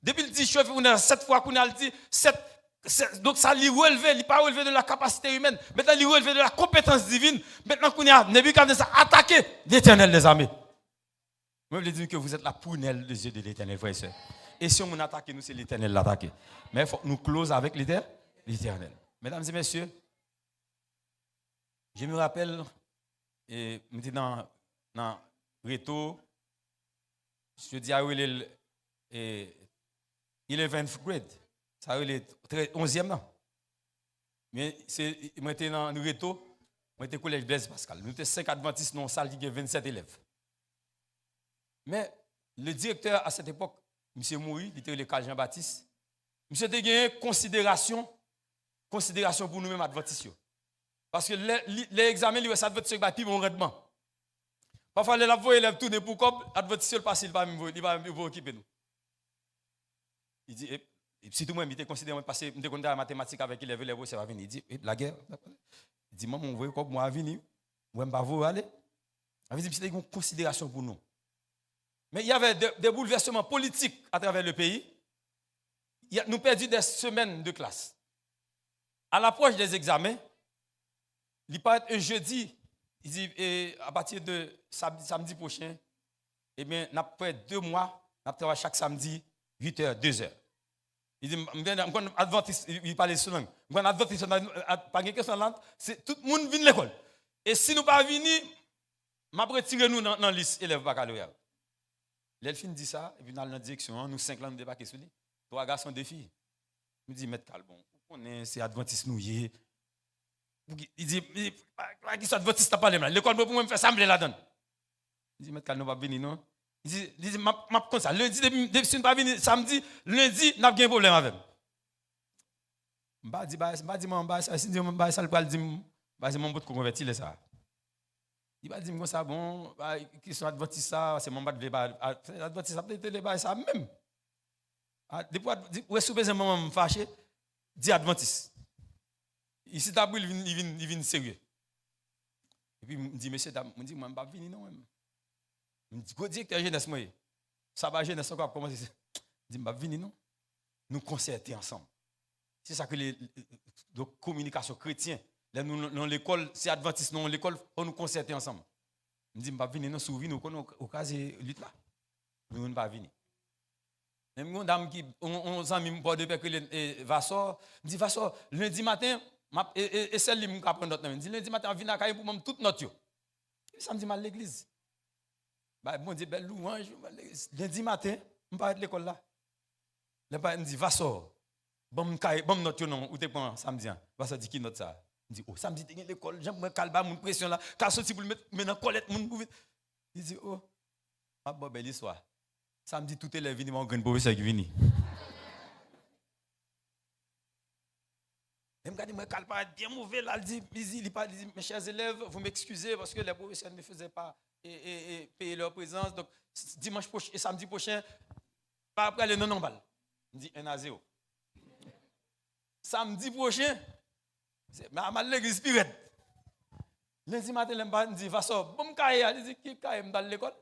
Depuis qu'il dit chauffer fournaise 7 fois, il dit 7. Donc ça lui relevé, il n'est pas relevé de la capacité humaine. Maintenant, il est relevé de la compétence divine. Maintenant, qu'on a Nebuchadnezzar attaqué l'Éternel des armées. Moi, je dis que vous êtes la prunelle des yeux de l'Éternel, frères et sœurs. Et si on attaque, nous, c'est l'Éternel l'attaquer. Mais il faut que nous close avec l'Éternel. Mesdames et messieurs, je me rappelle, et dans Réto, je dis à il est 11th grade. Ça il est 11e an. Mais moi j'étais dans Réto, moi j'étais au collège Blaise Pascal. Nous étions 5 adventistes dans une salle qui a 27 élèves. Mais le directeur à cette époque, M. Mouri, il était le Carl Jean-Baptiste, M. a gagné considération pour nous-mêmes adventistes. Parce que les examens, les adventistes ont plus bon rendement. Parfois, les élèves tournent pour comme adventistes passent, il va occuper nous. Il dit, si tout le monde était considéré passer de la mathématique avec les élèves, ça va venir. Il dit, la guerre. Il dit, maman, on veut comme moi venir. Moi, je ne vais pas aller. Il dit, c'était une considération pour nous. Mais il y avait des bouleversements politiques à travers le pays. Nous perdu des semaines de classe. À l'approche des examens, il part un jeudi, il dit, à partir de samedi prochain, eh bien, après 2 mois, nous travaillons chaque samedi, 8h, 2h. Il dit, adventiste, il parle de langue. Adventiste, pas de question langue, tout le monde vient de l'école. Et si nous ne pas venir, je vais retirer nous dans la liste élèves baccalauréat. L'elfine dit ça, et puis dans la direction, nous 5 ans de débarquer sur lui. 3 garçons, 2 filles. Je dis, Maître Calbon, c'est adventiste nous. Il dit, qui sont adventistes, t'as pas les mains. L'école pour moi me faire sembler là-dedans. Il dit, Maître Calbon, va venir, non? Il dit m'a comme ça. Lundi, si nous pas venir samedi, lundi, n'a pas de problème avec. Je dis, si Dieu m'a dit ça, c'est mon bout de convertir ça. Il va dire comme ça, bon, qui sont adventistes ça, c'est mon bout de adventiste, ça peut-être ça même. Depuis, où est-ce que vous me fâché? Dis adventiste. Ici, il vient sérieux. Et puis, il me dit, monsieur, je ne vais pas venir, non. Je me dis, go directeur jeunesse, moi. Ça va jeunesse encore commencer. Je dis, je ne vais pas venir, non. Nous concerter ensemble. C'est ça que les communications chrétiennes, dans l'école, c'est adventiste, dans l'école, on nous concerter ensemble. Je me dis, je ne vais pas venir, non, si vous venez, au cas de lutte là. Nous ne vais pas venir. Même une dame qui, on s'en mis pour de que Vassor, me dit, Vassor, lundi matin, et celle-là, je vais prendre notre nom. Dit lundi matin, on vient à Caille pour moi toute notre. Ça me dit mal l'église. Bon Dieu, belle louange. Lundi matin, je vais à l'école là. Le père me dit, Vassor, bon notre nom, où tu prends samedi. Vassor dit qui note ça? Il dit, oh, samedi, tu es à l'école, j'aime calba, mon pression là, car sorti pour le mettre dans colette, mon pouvait. Il dit, oh, ma bonne belle histoire. Samedi, tout est là, venu, mon grand professeur qui vient. Il me dit, moi, calba, bien mauvais là, il dit, mes chers élèves, vous m'excusez parce que les professeurs ne me faisaient pas payer leur présence. Donc, dimanche prochain et samedi prochain, pas après le non-bal. Il dit 1-0. Samedi prochain, c'est ma l'église spirit. Lundi matin, il dit, Vassor, bon, il dit, qui est dans l'école?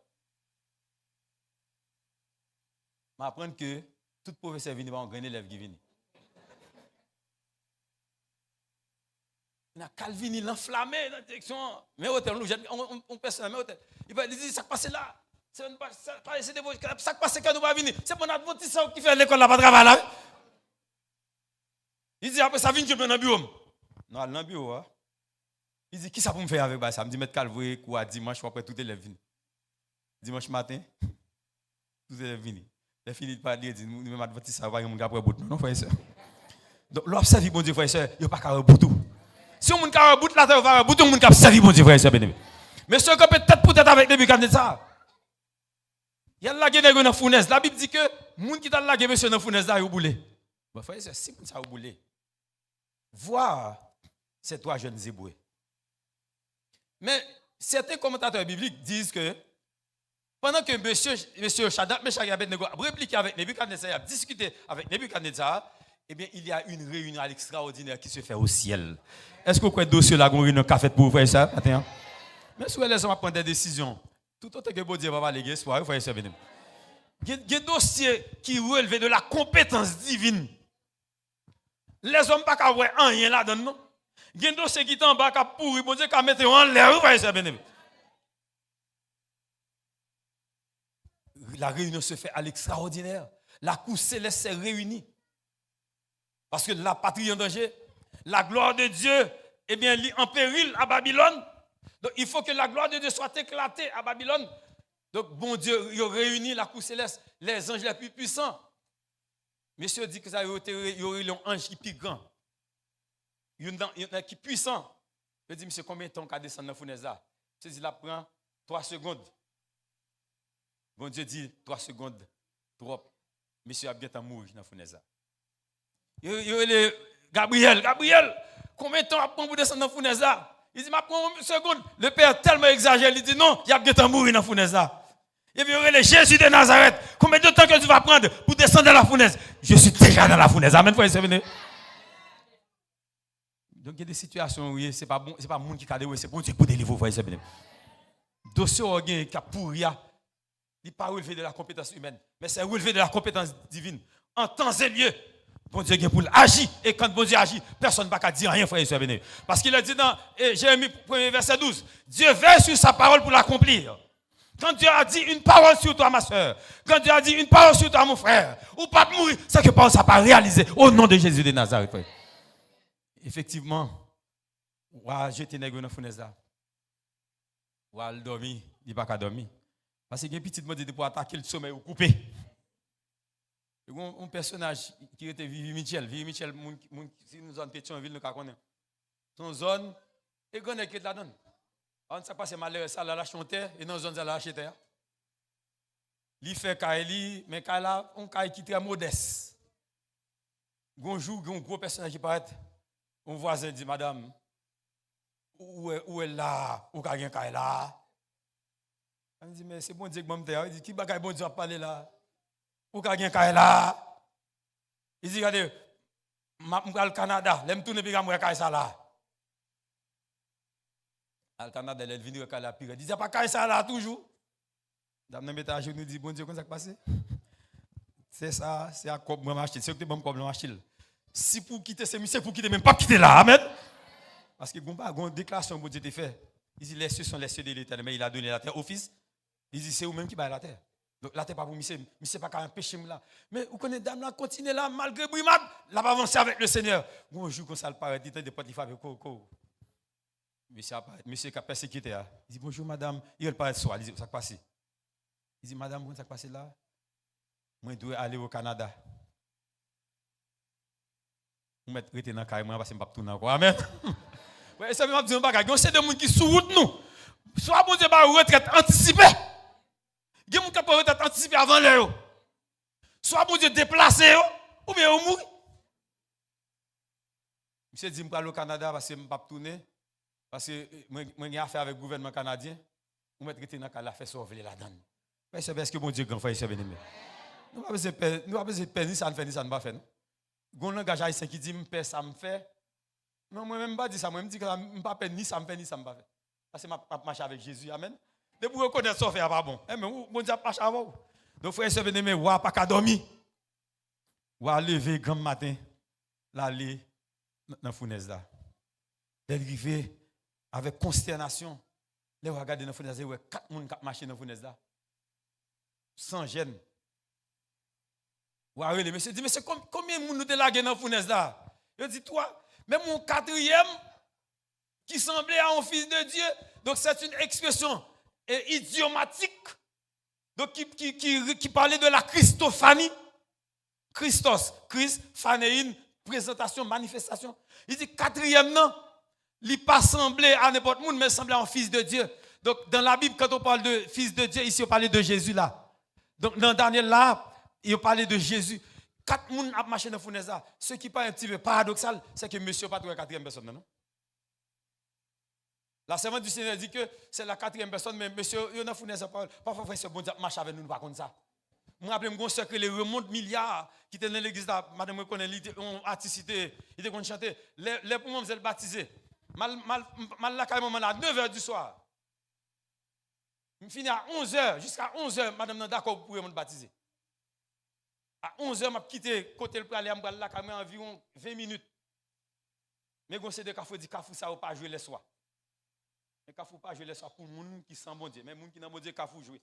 Je apprends que tout professeur vient, un grand élève qui vient. Il y a Calvin, il enflammé dans la direction. Mais hôtel, on personne, mais hôtel. Il va dire, ça passe là. Ça passe quand nous va venir. C'est mon adventiste qui fait l'école là, pas travail là. Il dit, après ça vient, je vais dans le bureau. Non, dans le bureau. Hein? Il dit, qui ça pour me faire avec ça? Il me dit, mettre calvoué, quoi, dimanche, après tout élève venu. Dimanche matin, tout élève venu. Il finit de parler, il dit, nous, même adventiste, ça va, il y a un bout. Non, frère et soeur. Donc, l'observer, bon Dieu, frère et soeur, il n'y a pas qu'à rebout tout. Si on a un bout là, on va un bout, on a servi, bon Dieu, frère et soeur, bien-aimé. Mais ce qu'on peut peut-être avec les buts, ça. Il y a la guerre dans la fournaise. La Bible dit que les gens qui ont la guerre dans la fournaise, ils ont boulé. Bon, frère et soeur, si ça a boulé, voir ces trois jeunes zéboués. Mais certains commentateurs bibliques disent que pendant que monsieur Shadrach, Meshach et Abednego a répliqué avec Nebuchadnezzar, a discuté avec Nebuchadnezzar, eh bien, il y a une réunion extraordinaire qui se fait au ciel. Est-ce que vous croyez que dossier là, vous avez un café pour vous faire ça? Mais si vous allez prendre des décisions, tout autant que bon Dieu va parler d'espoir, vous voyez ça, bien. Il y a des dossiers qui relèvent de la compétence divine. Les hommes ne peuvent pas rien là-dedans, non? Il y a des dossiers qui sont en bas, qui pourri, bon Dieu, qui mettent en l'air, vous voyez ça, bien. La réunion se fait à l'extraordinaire. La cour céleste s'est réunie. Parce que la patrie est en danger. La gloire de Dieu est bien en péril à Babylone. Donc il faut que la gloire de Dieu soit éclatée à Babylone. Donc bon Dieu, il a réuni la cour céleste, les anges les plus puissants. Monsieur dit que ça y aurait un ange qui est plus grand. Il y en a qui est puissant. Je dis, monsieur, combien de temps qu'a descendu dans la fournaise là? Je dis, là, prend 3 secondes. Bon Dieu dit 3 secondes, trop. Monsieur a bien mourir dans la fournaise. Gabriel, combien de temps a-t-il pour descendre dans la fournaise? Il dit, ma prends une seconde. Le père tellement exagère, il dit, non, il a bien mourir dans la fournaise. Et puis, il y a Jésus de Nazareth. Combien de temps que tu vas prendre pour descendre dans la fournaise? Je suis déjà dans la fournaise. Amen, frère, c'est venu. Donc, il y a des situations où ce n'est pas bon, c'est pas le monde qui a délivré, c'est bon Dieu pour délivrer, frère, c'est venu. Dossier qui a pourri. Il n'est pas relevé de la compétence humaine, mais c'est relevé de la compétence divine. En temps et lieu, bon Dieu pour agir. Et quand bon Dieu agit, personne ne va dire rien, frère et soeur béni. Parce qu'il a dit dans Jérémie 1er verset 12, Dieu veille sur sa parole pour l'accomplir. Quand Dieu a dit une parole sur toi, ma soeur, quand Dieu a dit une parole sur toi, mon frère, ou pas mourir, c'est que parole ça pas réalisé au nom de Jésus de Nazareth, frère. Effectivement, ou a jeté nègre dans la fournaise là. Ou a dormi, il n'est pas qu'à dormir. Parce qu'il y a un petit monde pour attaquer le sommeil ou couper. Il y a un personnage qui était Vivi Michel. Vivi Michel, si nous sommes Pétionville, nous connaissons. Son zone, et qu'on est qui la donne. On ne sait pas si malheur, ça l'a chanté, et dans une zone, ça l'a acheté. Il fait Kaili, mais Kaila, on Kaili qui est très modeste. Bonjour, un gros personnage qui paraît. Un voisin dit, madame, où est là? Où est Kaila? Il dit, mais c'est bon Dieu que je il dit, qui bagaille bon Dieu a parlé là? Où est Kaila? Il dit, regardez, je vais au Canada, je vais tourner et je vais Kaila là. Au Canada, elle vient de Kaila pire. Il dit, il n'y a pas Kaila là toujours. Dame nan meta genou dit bon Dieu comment ça passé. C'est ça, c'est à quoi moi acheter, c'est que bon comme acheter. Si pour quitter c'est monsieur pour quitter même pas quitter là. Amen. Parce que gon pas gon déclaration bon Dieu te fait. Il dit les cieux sont les cieux de l'Éternel mais il a donné la terre au fils. Il dit c'est vous même qui baille la terre. Donc la terre pas pour monsieur pas qu'à empêcher là. Mais vous connaissez dame là continue là malgré brimade, là va avancer avec le Seigneur. Bon jour comme ça le paraît dit de Potiphar avec co. Monsieur qui a persécuté. Il dit bonjour madame, il paraît soir, il dit ça passe. Il dit, madame, comment ça passe là? Moi, je dois aller au Canada. Je vais rester dans le carré, parce que je ne vais pas tourner encore. Amen. Et ça veut dire que c'est des gens qui sont route nous. Soit bon Dieu va retraite anticipée. Il y a des gens qui peuvent retraite anticipée avant l'heure. Soit bon Dieu déplacé ou bien au mourir. Monsieur dit, je vais aller au Canada parce que je ne vais pas tourner. Parce que je j'ai affaire avec le gouvernement canadien. Je vais rester dans le carré, faire sauver la donne. C'est parce que mon Dieu grand frère et bien-aimé. Nous pas besoin de peine ni ça ne fait ni ça ne va faire. Gon langage haïtien qui dit me paie ça me fait. Non moi même pas dit ça, moi me dit que me pas peine ni ça me fait ni ça me va faire. Parce que m'a marcher avec Jésus. Amen. De pour reconnaître ça fait pas bon. Mais mon Dieu marche avant. Donc frère et bien-aimé, wa pas qu'à dormir. Wa lever grand matin, l'aller dans fournaise là. D'arriver avec consternation. Les regarder dans fournaise là, ouais 4 personnes qui marcher dans fournaise là. Sans gêne. Ouais, le monsieur dit, mais c'est combien de monde nous te lagué dans la fournaise là? Il dit, toi, même mon quatrième qui semblait à un fils de Dieu, donc c'est une expression idiomatique, donc qui parlait de la Christophanie. Christos, Christ, phanéine, présentation, manifestation. Il dit, quatrième non, il n'est pas semblé à n'importe qui, mais semblait à un fils de Dieu. Donc dans la Bible, quand on parle de fils de Dieu, ici on parle de Jésus là. Donc, dans Daniel là, il parlait de Jésus. 4 personnes ont marché dans la fournaise là. Ce qui est un petit peu paradoxal, c'est que monsieur n'a pas trouvé la 4e personne, non? La servante du Seigneur dit que c'est la 4e personne, mais monsieur, il y a dans la fournaise, parfois, frère, ce bon Dieu marche avec nous, pas comme ça. Je me rappelle, mon secret, les remontes milliards qui étaient dans l'église là, madame, je connais, ils ont artisté, ils ont chanté. Les pour moi, vous êtes baptisés. Mal là, carrément, à 9h du soir. Je finis à 11h, jusqu'à 11h, madame, d'accord, pour me baptiser. À 11h, je quitté côté le aller, je vais là, environ 20 minutes. Mais c'est de Kafou dit Kafou, ça ne va pas jouer les soirs. Mais Kafou pas jouer les soirs pour les gens qui sont bon Dieu. Mais les gens qui n'ont pas bon Dieu, Kafou jouer.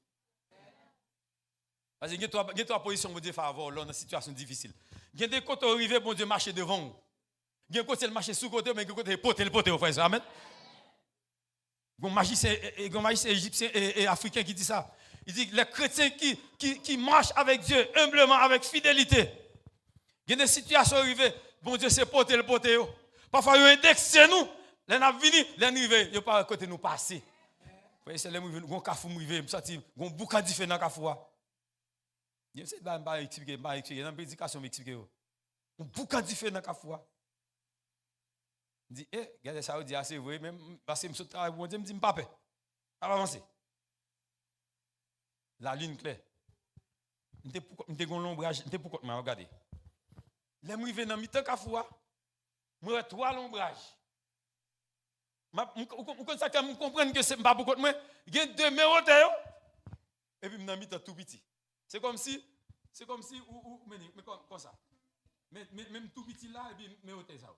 Parce qu'il y a 3 positions, bon Dieu, favor, dans une situation difficile. Il y a des côtés arrivés, bon Dieu, marcher devant vous. Il y a des côtés, marcher sous côté, mais il y a des côtés, le poter, frère. Amen. Il y a un magicien égyptien et africain qui dit ça. Il dit que les chrétiens qui marchent avec Dieu, humblement, avec fidélité. Il y a des situations arrivées, bon Dieu, c'est poter le poter. Parfois, il y a un index chez nous. Les gens viennent, les arrivés, ils ne pas à côté nous passer. C'est les gens qui viennent, ils ont cafou arrivé, ils ont beaucoup de différents dans le cafou. Je ne sais pas expliquer, dans la prédication, expliquer. Ils ont beaucoup de différents dans le cafou. Il dit, regardez ça, il dit, c'est vrai, même parce que je suis bon Dieu, me dit, papa, on va avancer. La ligne claire. Je suis un l'ombrage, je suis pour regarder. Les gens viennent dans le mi-temps Kafoua, je suis 3 l'ombrage. Je comprends que ce n'est pas pour moi. Il y a 2 mérotés, et puis je suis dans le mi-temps tout petit. C'est comme si, mais comme ça. Même tout petit là, et puis méroté ça.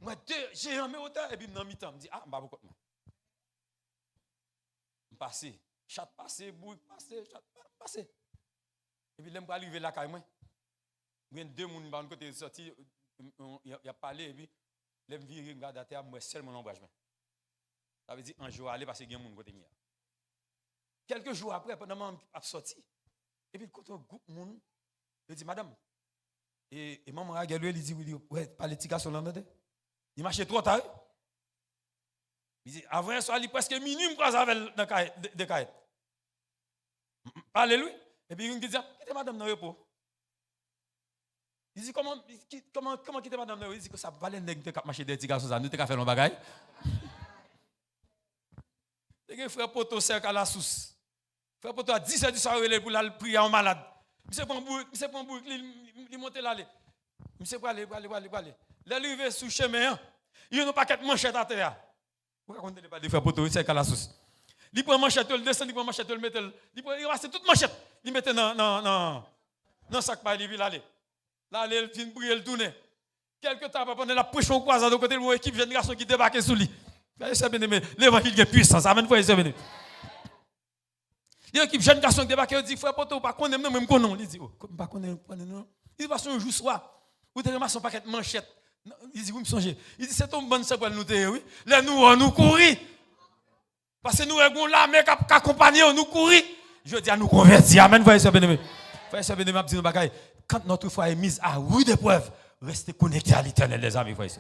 Moi, j'ai un méroté, et puis je suis dans le mi-temps. Je me dis, ah, je ne sais pas pourquoi. Je passe. Chat passé, bouille passé, chat passé. Et puis, je suis arrivé là, carrément. Il y a 2 personnes qui sont sortis, il a parlé, et puis, je suis viré, je suis à moi seul mon embragement. Ça veut dire, un jour, aller parce qu'il y a un monde qui est quelques jours après, pendant que je suis sorti, et puis, quand un groupe de monde, je dis, madame, et maman a regardé, il dit, ouais, pas les petits garçons là, il marchait trop tard. Il dit, avant, il est presque minuit, je croise avec le cahier. Alléluia. Et puis il dit, quittez madame dans le repos. Il dit, comment quitter madame dans le repos? Il dit que ça va les nègres qui marcher des petits garçons, ça nous t'as fait un bagage. Et un frère Poto cercle à la source. Frère Poto à 10h du soir pour aller prier en malade. Monsieur prend bourrique, il monte là. Monsieur aller. Là arrivé sous chemin, il y a un paquet de manchettes à terre. Pourquoi on ne pas des frères Poto cercle à la source? Il prend manchette, il descend, il prend manchette, il met il ramasse toute manchette, il met dans sac par il aller. Là il vient briller le tourner. Quelque temps après pendant la pression au croisade de côté de l'équipe jeune garçon qui débarque sous lui. L'évangile est puissant, amen frère et bien. L'équipe jeune garçon qui débarque, il dit frère Poto pas connaît même connaît, il dit pas connaît non. Il dit parce un jour soir, vous te ramasse un paquet de manchettes. Il dit vous me songez. Il dit c'est ton bon ça pour nous oui. Là nous courir. Parce que nous avons l'armée qui accompagne nous courir. Je dis à nous convertir. Amen frère et bien. Frère et bien, m'a dit nous bagaille. Quand notre foi est mise à rude épreuve, restez connectés à l'Éternel les amis frère.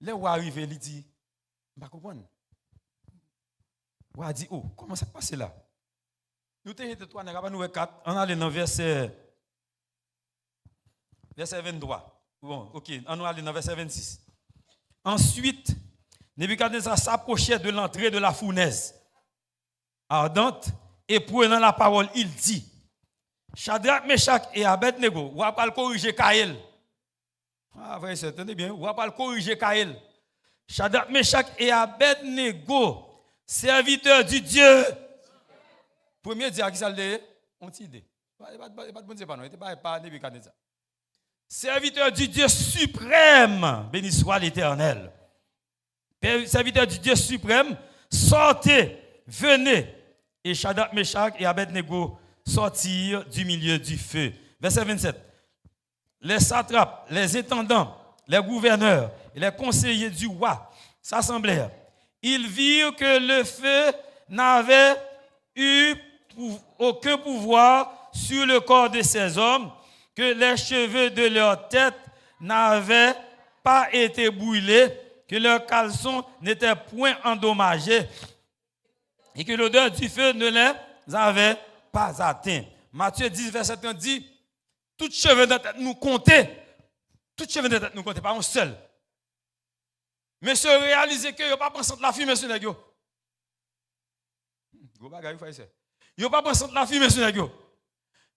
Là où arrivé, il dit pas comprendre. On dit oh, comment ça passe là? Nous t'étions trois, nous 4, on allait dans verset 23. Bon, OK, on allait dans verset 26. Ensuite, Nebuchadnezzar s'approchait de l'entrée de la fournaise ardente et prenant la parole, il dit Shadrach, Meshach et Abednego, on va pas le corriger Kaël. Ah, frère, attendez bien, on va pas le corriger Kaël. Shadrach, Meshach et Abednego, serviteurs du Dieu. Premier dire qui ça le dit, on t'y dit. Pas de bon Dieu, pas non, pas Nebuchadnezzar. Serviteurs du Dieu suprême, béni soit l'Éternel. Serviteurs du Dieu suprême, sortez, venez. Et Shadrach, Meshach et Abednego sortirent du milieu du feu. Verset 27. Les satrapes, les intendants, les gouverneurs et les conseillers du roi s'assemblèrent. Ils virent que le feu n'avait eu aucun pouvoir sur le corps de ces hommes, que les cheveux de leur tête n'avaient pas été brûlés, que leurs caleçons n'étaient point endommagés et que l'odeur du feu ne les avait pas atteints. Matthieu 10, verset 30 dit, toutes cheveux de tête nous comptaient, toutes cheveux de tête nous comptaient, pas un seul. Mais se réaliser que vous pas pensé de la fumée sur les gars. Gros bagay, vous faites ça. Pas pensé de la fumée sur les gars.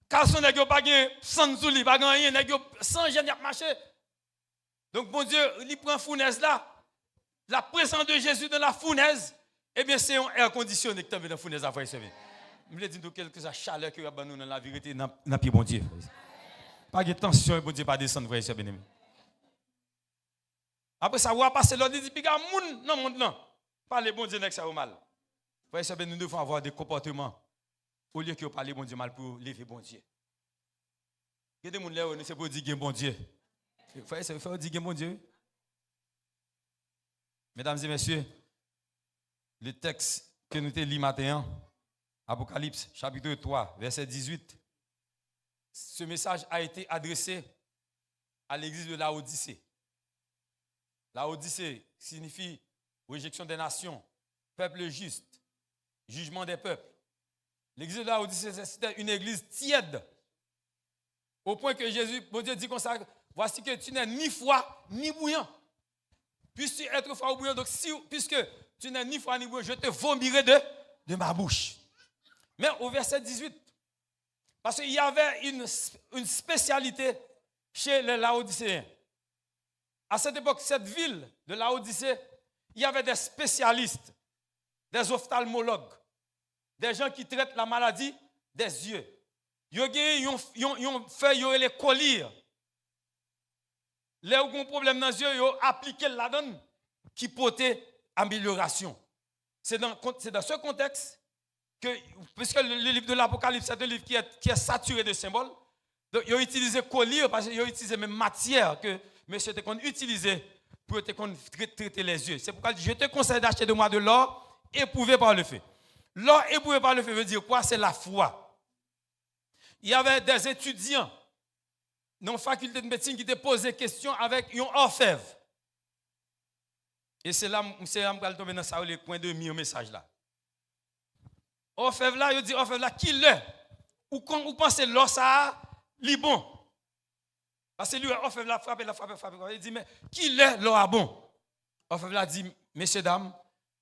Caleçon les gars pas gain sans souli, pas gain rien, les gars sans gêne y a marché. Donc bon Dieu, il prend fournaise là. La présence de Jésus dans la fournaise, eh bien, c'est un air conditionné qui est dans la fournaise. Je veux dire quelque chose de chaleur que nous dans la vérité, dans le pied bon Dieu. Pas de tension, bon Dieu, pas descendre, frère bien-aimé. Après ça, on va passer l'autre, il dit, piga moun, non, monde, non. Pas les bon Dieu, n'est-ce pas mal. Frère bien, nous devons avoir des comportements au lieu que parler bon Dieu mal pour lever bon Dieu. Il y a des gens là, c'est pour dire bon Dieu. Frère, il faut dire bon Dieu. Mesdames et messieurs, le texte que nous avons lu matin, Apocalypse, chapitre 3, verset 18, ce message a été adressé à l'église de Laodicée. Laodicée signifie réjection des nations, peuple juste, jugement des peuples. L'église de Laodicée, c'était une église tiède, au point que Jésus, bon Dieu dit comme ça, voici que tu n'es ni froid ni bouillant. Puisses-tu être froid ou bouillant, donc puisque tu n'es ni froid ni bouillant, je te vomirai de ma bouche. Mais au verset 18, parce qu'il y avait une spécialité chez les Laodicéens. À cette époque, cette ville de Laodicée, il y avait des spécialistes, des ophtalmologues, des gens qui traitent la maladie des yeux. Ils ont fait les colliers. Les gens qui ont un problème dans les yeux, ils ont appliqué la donne qui portait amélioration. C'est dans ce contexte que, puisque le livre de l'Apocalypse, c'est un livre qui est saturé de symboles, donc ils ont utilisé collier parce qu'ils ont utilisé même matière que M. Tekon utilisait pour traiter les yeux. C'est pourquoi je te conseille d'acheter de moi de l'or éprouvé par le feu. L'or éprouvé par le feu veut dire quoi? C'est la foi. Il y avait des étudiants dans la faculté de médecine qui te posaient des questions avec un orfèvre. Et c'est là que je vais tomber dans le point de mi au message là. Orfèvre là, il dit orfèvre là, qui l'est? Ou pensez l'or ça, li bon. Parce que lui, Orfèvre l'a frappé. Il dit, mais qui est l'or bon? Orfèvre l'a dit, messieurs, dames,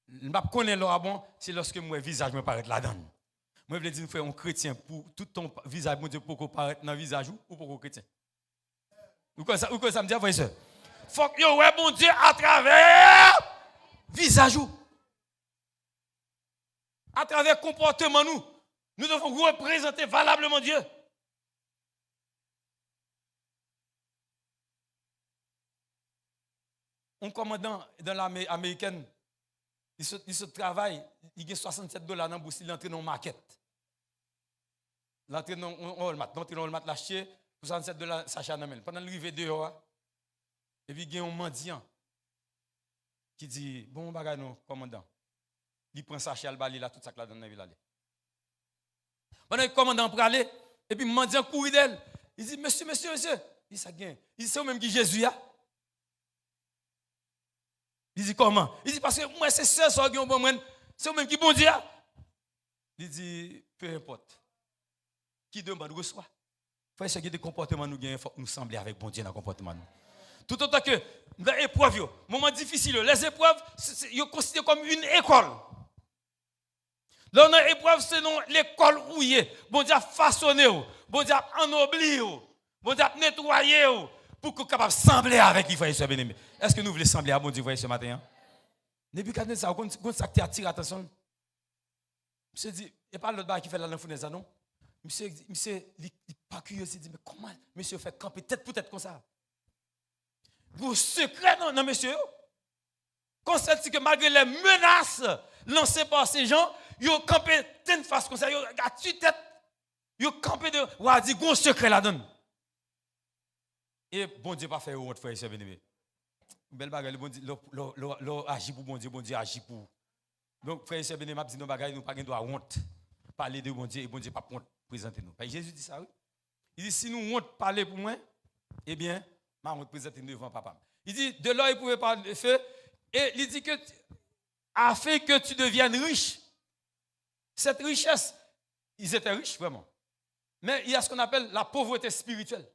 je ne connais l'or bon, c'est lorsque mon visage me paraît là-dedans. Moi, je veux dire, frère, un chrétien, pour tout ton visage, mon Dieu, pour qu'on paraît dans le visage ou pour qu'on chrétien. Ou quoi ça me dit, frère, sœur? Faut que yo ouais, mon Dieu, à travers visage ou. À travers comportement nous devons représenter valablement Dieu. Un commandant dans l'armée américaine, il se travaille, il gagne $67 dans la bourse, il entre dans une maquette. Il entre dans un Walmart, l'acheter, $67, Sacha Namel. Pendant l'arrivée dehors, et puis il y a un mendiant qui dit, bon, bagay non, commandant. Il prend Sacha, il balaye là, tout ça là dans la ville. Pendant que le commandant pour aller, et puis le mendiant court d'elle. Il dit, monsieur. Il dit, ça gagne. Il dit, c'est même qui Jésus a. Il dit, comment? Il dit, parce que moi, c'est ça, c'est même qui bon Dieu. Il dit, peu importe. Qui demande, reçoit. Il faut que des comportements nous gagnent, il faut que nous sembler avec bon Dieu dans le comportement. Tout autant que dans l'épreuve, moment difficile, les épreuves, sont considérées comme une école. Dans l'épreuve, c'est l'école où il est. Bon Dieu a façonné, bon Dieu a ennobli, bon Dieu a nettoyé, pour qu'on soit capable de sembler avec lui, frère et sœur bien-aimés. Est-ce que nous voulons sembler à bon Dieu, frère ce matin? Nebuchadnezzar, quand ça attire attention, monsieur dit, il n'y a pas l'autre bas qui fait la fournaise, non? Monsieur, il n'est pas curieux, il dit, mais comment monsieur fait camper tête pour tête comme ça? Vous secret, non, monsieur? Constaté que malgré les menaces lancées par ces gens, ils ont campé telle face comme ça, ils ont gâté tête, ils ont campé de, ou a dit, gon secret là-dedans. Et bon Dieu pas fait honte, frère et sœur bien-aimés. Belle bagarre, bon Dieu, l'on agit pour bon Dieu agit pour. Donc, frère et sœur bien-aimés, dit nos bagailles, nous pas de honte. Parler de bon Dieu, et bon Dieu pas honte, présenter nous. Jésus dit ça, oui. Il dit, si nous honte parler pour moi, eh bien, ma honte présenter devant papa. Il dit, de l'or, il pouvait parler de feu, et il dit que, afin que tu deviennes riche, cette richesse, ils étaient riches, vraiment. Mais il y a ce qu'on appelle la pauvreté spirituelle.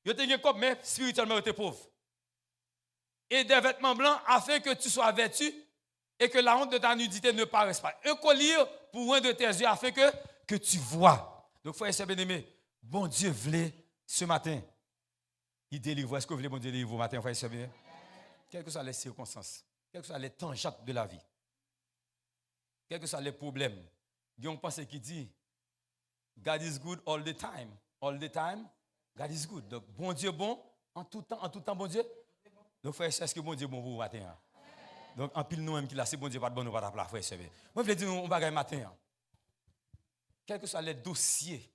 Ils étaient comme, mais spirituellement, ils étaient pauvres. Et des vêtements blancs afin que tu sois vêtu et que la honte de ta nudité ne paraisse pas. Un collier pour un de tes yeux afin que tu vois. Donc, frère et sœur bien-aimés, bon Dieu voulait ce matin, il délivre. Est-ce que vous voulez bon Dieu délivrer au matin, frère et sœur bien-aimés? Quelles que soient les circonstances, quelles que soient les tangentes de la vie, quels que soient les problèmes, il y a un pensée qui dit, God is good all the time. All the time, God is good. Donc, bon Dieu bon, en tout temps, bon Dieu. Donc, frère, est-ce que bon Dieu bon pour vous matin? Donc, en pile nous-mêmes qui là, c'est bon Dieu pas de bon, nous pas d'appeler, frère. Moi, je veux dire, on va gagner matin. Quels que soient les dossiers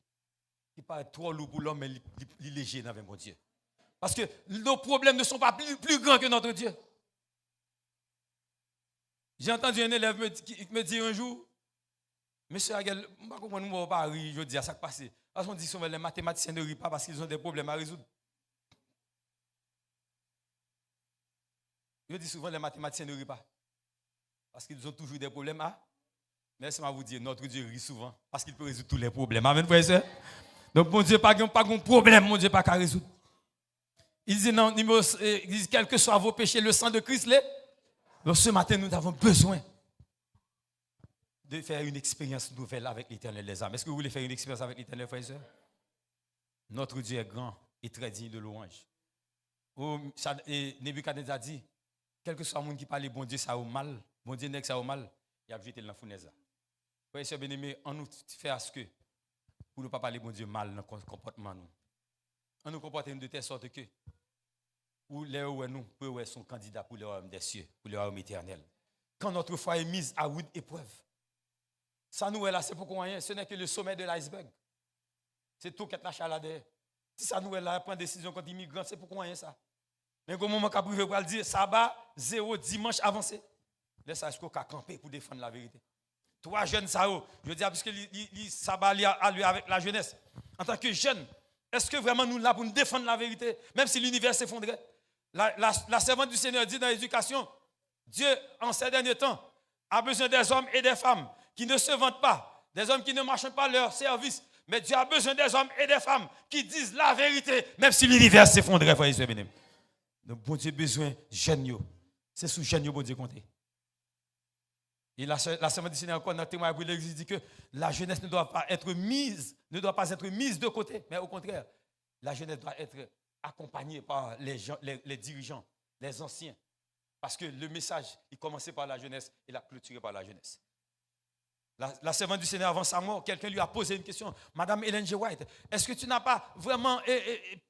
qui paraissent trop lourds pour l'homme, mais les légers dans bon Dieu. Parce que nos problèmes ne sont pas plus grands que notre Dieu. J'ai entendu un élève me dire un jour, monsieur Agel, je ne sais pas comment nous ne pas rire, je dis à ça qui passe. Parce qu'on dit souvent les mathématiciens ne rient pas parce qu'ils ont des problèmes à résoudre. Je dis souvent les mathématiciens ne rient pas parce qu'ils ont toujours des problèmes à. Mais laissez-moi vous dire, notre Dieu rit souvent parce qu'il peut résoudre tous les problèmes. Amen, frère et sœur. Donc, mon Dieu, pas de problème, mon Dieu, pas qu'à résoudre. Il dit non, il dit, quels que soient vos péchés, le sang de Christ l'est. Donc, ce matin, nous avons besoin de faire une expérience nouvelle avec l'Éternel, les âmes. Est-ce que vous voulez faire une expérience avec l'Éternel, frère et sœur? Notre Dieu est grand et très digne de louange. Nebuchadnezzar dit, quel que soit le monde qui parle, bon Dieu, ça a mal, bon Dieu n'est que ça a mal, il a jeté dans la fournaise. Frère et sœur bien-aimés, on nous fait à ce que, pour ne pas parler bon Dieu mal dans le comportement, nous. On nous comporte de telle sorte que, pour les nous, pour son candidat pour le royaume des cieux, pour le royaume éternel. Quand notre foi est mise à rude épreuve, ça nous est là, c'est pourquoi rien, ce n'est que le sommet de l'iceberg. C'est tout qui est lâché là-dedans. Si ça nous est là, prendre décision contre les migrants, c'est pourquoi rien ça. Mais au moment qu'on privé pour le dire, sabbat, 0, dimanche avancé. Laisse ça jusqu'au cas camper pour défendre la vérité. Toi, jeune, ça, je veux dire, puisque le sabbat a lieu avec la jeunesse. En tant que jeune, est-ce que vraiment nous là pour nous défendre la vérité, même si l'univers s'effondrait? La servante du Seigneur dit dans l'éducation, Dieu, en ces derniers temps, a besoin des hommes et des femmes qui ne se vantent pas, des hommes qui ne marchent pas leur service, Mais Dieu a besoin des hommes et des femmes qui disent la vérité, même si l'univers s'effondrait, frères et sœurs. Donc, bon Dieu a besoin de jeunes. C'est sous jeunes, bon Dieu compter. Et la semaine du Seigneur, encore dans le témoin pour l'Église, dit que la jeunesse ne doit pas être mise de côté, mais au contraire, la jeunesse doit être accompagnée par les gens, les dirigeants, les anciens. Parce que le message, il commençait par la jeunesse et l'a clôturé par la jeunesse. La servante du Seigneur, avant sa mort, quelqu'un lui a posé une question. Madame Ellen G. White, est-ce que tu n'as pas vraiment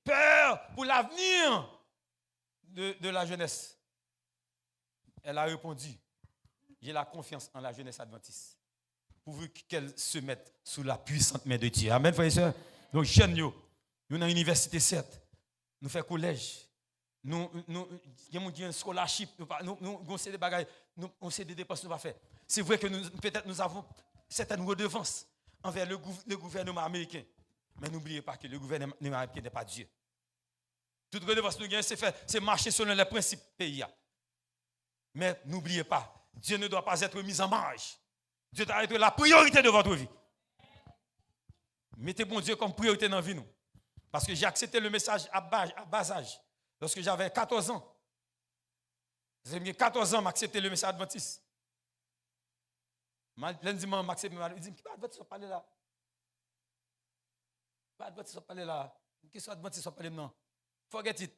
peur pour l'avenir de la jeunesse? Elle a répondu, j'ai la confiance en la jeunesse adventiste, pourvu qu'elle se mette sous la puissante main de Dieu. Amen, frères et sœurs. Donc, jeunes, nous dans l'université, certes, nous faisons collège, nous avons un scholarship, nous avons des bagages, nous avons des dépenses, nous va faire. C'est vrai que peut-être nous avons certaines redevances envers le gouvernement américain. Mais n'oubliez pas que le gouvernement américain n'est pas Dieu. Toute redevance nous gagne, c'est marcher selon les principes pays. Mais n'oubliez pas, Dieu ne doit pas être mis en marge. Dieu doit être la priorité de votre vie. Mettez bon Dieu comme priorité dans la vie. Nous. Parce que j'ai accepté le message à bas âge. Lorsque j'avais 14 ans. J'ai mis 14 ans à accepter le message adventiste. Lundi, m'a accepté, il dit, qui va adventiste parler là? Qui va adventiste parler là? Qui soit adventiste parler non? Forget it.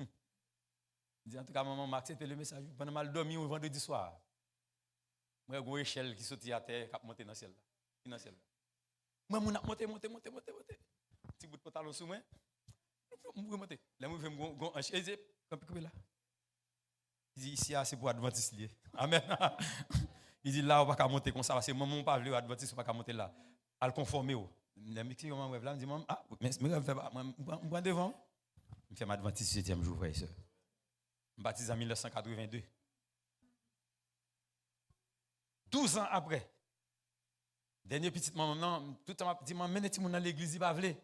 Il dit, en tout cas, maman m'a accepté le message. Pendant mal dormi un vendredi soir. Moi, j'ai une échelle qui saute à terre, qui a monté dans le ciel. Moi, je monte. Petit bout de pantalon sous moi. Je monte. Là, je vais me là. Il dit, ici, c'est pour adventiste. Amen. Il dit, là, on ne va pas monter comme ça. Parce que maman, pas veut adventiste, on ne va pas monter là. À le conformer. Les mixes, comment je dis, maman, ah, mais je ne fais pas. Je prends devant. Je fais ma adventiste 7e jour, frère et sœur. Je baptise en 1982. 12 ans après, dernier petit moment, tout le temps, je dis, mais tu dans l'église, il va venir.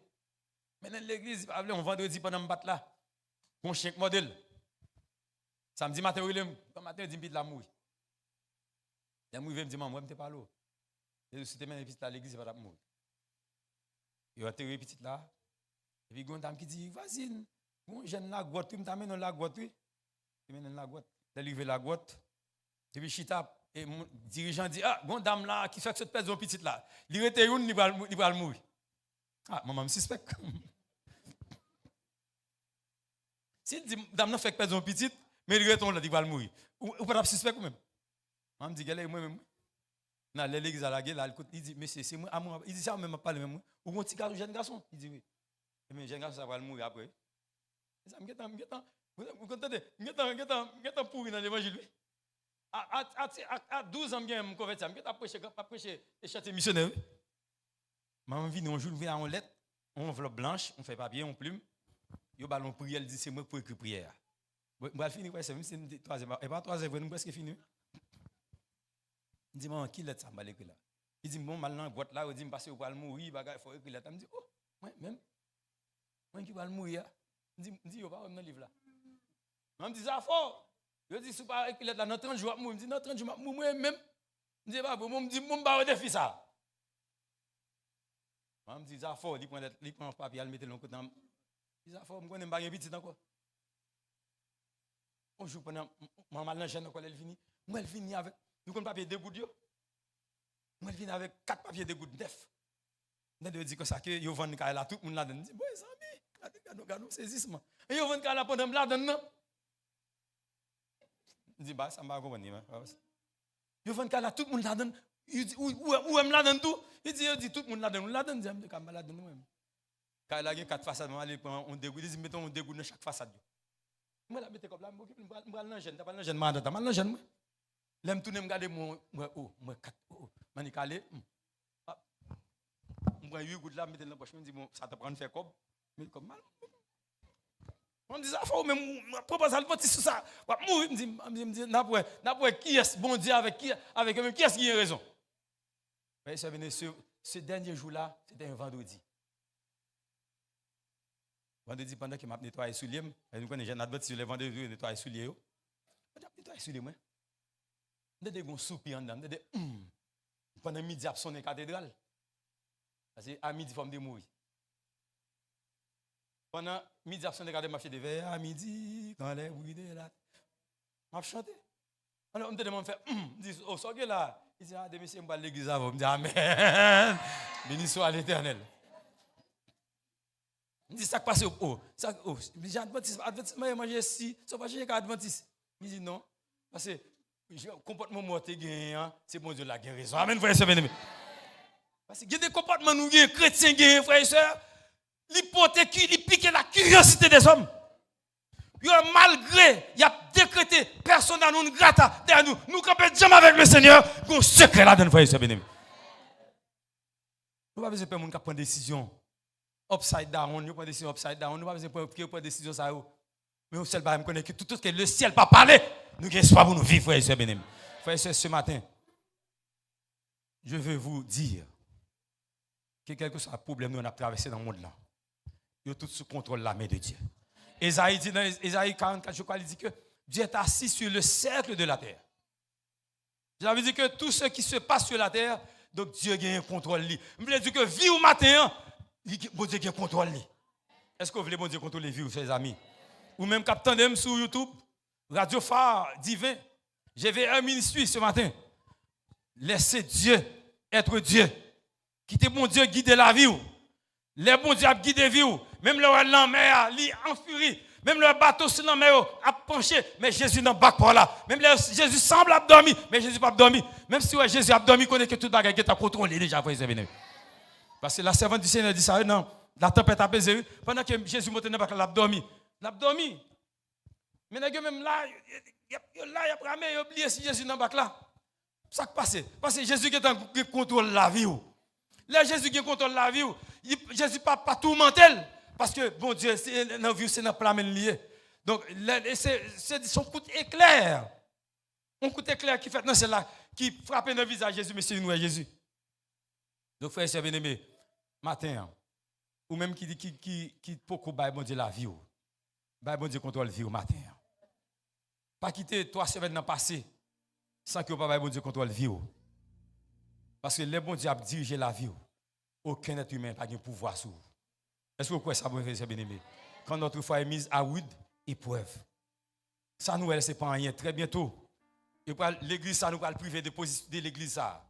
Mais dans l'église, il va venir, on vendredi pendant me battre là. Mon chien modèle. Samedi matin, il dit, la mouille. Il me dit, moi, je ne pas là. Je suis allé à l'église, il va mourir. Il va atterrir petit là. Et puis, il y a une dame qui dit, vas-y, je ne la grotte, tu m'amènes dans la grotte. Il m'amène dans la grotte. Il arrive à la grotte. Et puis, chita. Et mon dirigeant dit, ah, bon dame là, qui fait que cette personne petite là, il était une, il va mourir. Ah, maman me suspecte. Si dit, dame n'a fait que personne petite, mais il retourne là, il va mourir. Ou pas suspect même. Maman me dit, gars, moi-même. Dans l'église à la gueule, il dit, mais c'est moi, il dit ça, même pas le même. Ou mon petit garçon, jeune garçon, il dit oui. Mais jeune garçon, ça va mourir après. Ça me vous entendez, pourri dans l'évangile. À 12 ans, je me convertis. Je prêché et chanter missionnaire. Maman vient, on joue en lettre, on enveloppe blanche, on fait papier, on plume. Yo ballon prière, elle dit c'est moi pour écrire prière. Je vais finir quoi, c'est même si c'est 3e. Et pas 3e, nous presque fini. Il dit, maman, qui l'aide ça, mal écrit là? Il dit, bon, mal dans la boîte là, il dit, parce que vous allez mourir, il faut écrire là. Il me dit, oh, moi, même. Moi qui vais mourir. Il dit, yo, pas dans le livre là. Je me dis, ça fort. Je dis, si pas écrit là, dans 30 jours, je dis, dans 30 jours, moi-même. Je dis, pas, je dis, je ne vais pas défi ça. Je me dis, ça fort, il prend le papier, il met le côté. Il dit, ça fort, je ne connais pas petit encore. On joue pendant, maman, la jeune, elle finit. Moi, elle finit avec. Nous avons papier de gouttes. Moi, je viens avec 4 papiers de gouttes neufs. Je dis que ça, que vous vendez là, tout le monde là dedans. Je dis, bon, les amis, regardez, saisissement. Et vous vendez là pendant là dedans. Je dis, bah, ça m'a compris. Vous vendez là, tout le monde là dedans. Il dit, où est-ce là dedans tout? Il dit, tout le monde là dedans. Là dedans, je dis, je là dedans. Quand il y a 4 façades, on dégoûte. Il dit, mettons, on dégoûte dans chaque façade. Moi, là, mettez comme là, je vais aller jeune, je vais aller jeune, je vais aller jeune. L'aime tourner me regarder moi 4 mani calé moi 8 gouttes là mettre dans poche me dit bon ça te prend faire comme mais comme mal on dit ça faut même propose alphabet sur ça mourir me dit n'a pas qui est bon Dieu avec qui est-ce qui a raison mais ça venait ce dernier jour là c'était un vendredi pendant que m'a nettoyer souliers nous connais jeune adventiste sur les vendredis nettoyer souliers yo nettoyer souliers moi de des gon soupir en dedans de pendant midi a sonné cathédrale Parce que à midi, il faut me mourir. Pendant midi, je regarde marcher de verre. À midi, quand les bruits de là, je chante. Alors, on me demande, je dis, oh, ça là. Il dit, ah, des messieurs, je vais à l'église avant. Je me dis, amen. Béni soit l'Éternel. Il dit, ça passe au haut. J'ai Adventiste, je mange ici. Ça va changer Adventiste. Il dit, non. Parce que le comportement mortel, c'est bon Dieu, la guérison. Amen, frère et soeur bien-aimé. Parce que il y a des comportements nous chrétiens, frères et sœurs, l'hypothèque, il pique la curiosité des hommes. Malgré, il a décrété, personne n'a nous grata derrière nous. Nous campons jamais avec le Seigneur, qu'on secret là dans frères et sœurs bien-aimés. Nous n'avons pas besoin de prendre une décision upside down, nous prendre une décision upside down, nous n'avons pas besoin de prendre une décision ça. Mais au seul me connaît que tout ce que le ciel pas parler, nous avons espoir pour nous vivre, frères et sœurs bien-aimés. Frères et sœurs, ce matin, je veux vous dire que quel que soit le problème que nous avons traversé dans le monde là, il y a tout sous contrôle la main de Dieu. Ésaïe dit dans Ésaïe 44, je crois, il dit que Dieu est assis sur le cercle de la terre. Ça veut dire que tout ce qui se passe sur la terre, donc Dieu a un contrôle. Je veux dire que vie ou matin, bon Dieu a un contrôle. Est-ce que vous voulez bon Dieu contrôler vie, chers amis? Ou même captain sur YouTube, Radio Phare Divin, j'ai vu un ministère ce matin. Laissez Dieu être Dieu. Quittez bon Dieu guider la vie. Les bons dieux guident la vie. Même le mer en furie. Même le bateau sur la mer a penché. Mais Jésus n'a pas par là. Même Jésus semble abdormi. Mais Jésus n'a pas abdormi. Même si Jésus a abdormi, connaît que tout le monde a contrôlé déjà. Parce que la servante du Seigneur dit ça. Non, la tempête a pesé. Pendant que Jésus monte dans le bac, l'abdormi. L'abdormi. Mais même là, il a ramé, il a oublié si Jésus n'a pas là. Ça qui passe. Parce que Jésus qui contrôle la vie. Là, Jésus qui contrôle la vie. Jésus pas tourmenté. Parce que, bon Dieu, c'est dans la vie, c'est dans le plan lié. Donc, c'est son coup éclair. Un coup éclair qui fait, non, c'est là, qui frappe dans le visage de Jésus, mais c'est nous et Jésus. Donc, frère et sœur bien-aimé, matin, ou même qui dit qui beaucoup bail bon Dieu la vie, bail bon Dieu contrôle la vie au matin. Pas quitter 3 semaines dans le passé, sans que pas bail bon Dieu contrôle la vie. Parce que le bon Dieu a dirigé la vie. Aucun être humain n'a pas de pouvoir sur vous. Est-ce que vous croyez ça, mon frère bien-aimé? Quand notre foi est mise à rude épreuve, ça nous c'est pas rien. Très bientôt, l'église, ça nous va le priver de l'église. Ça.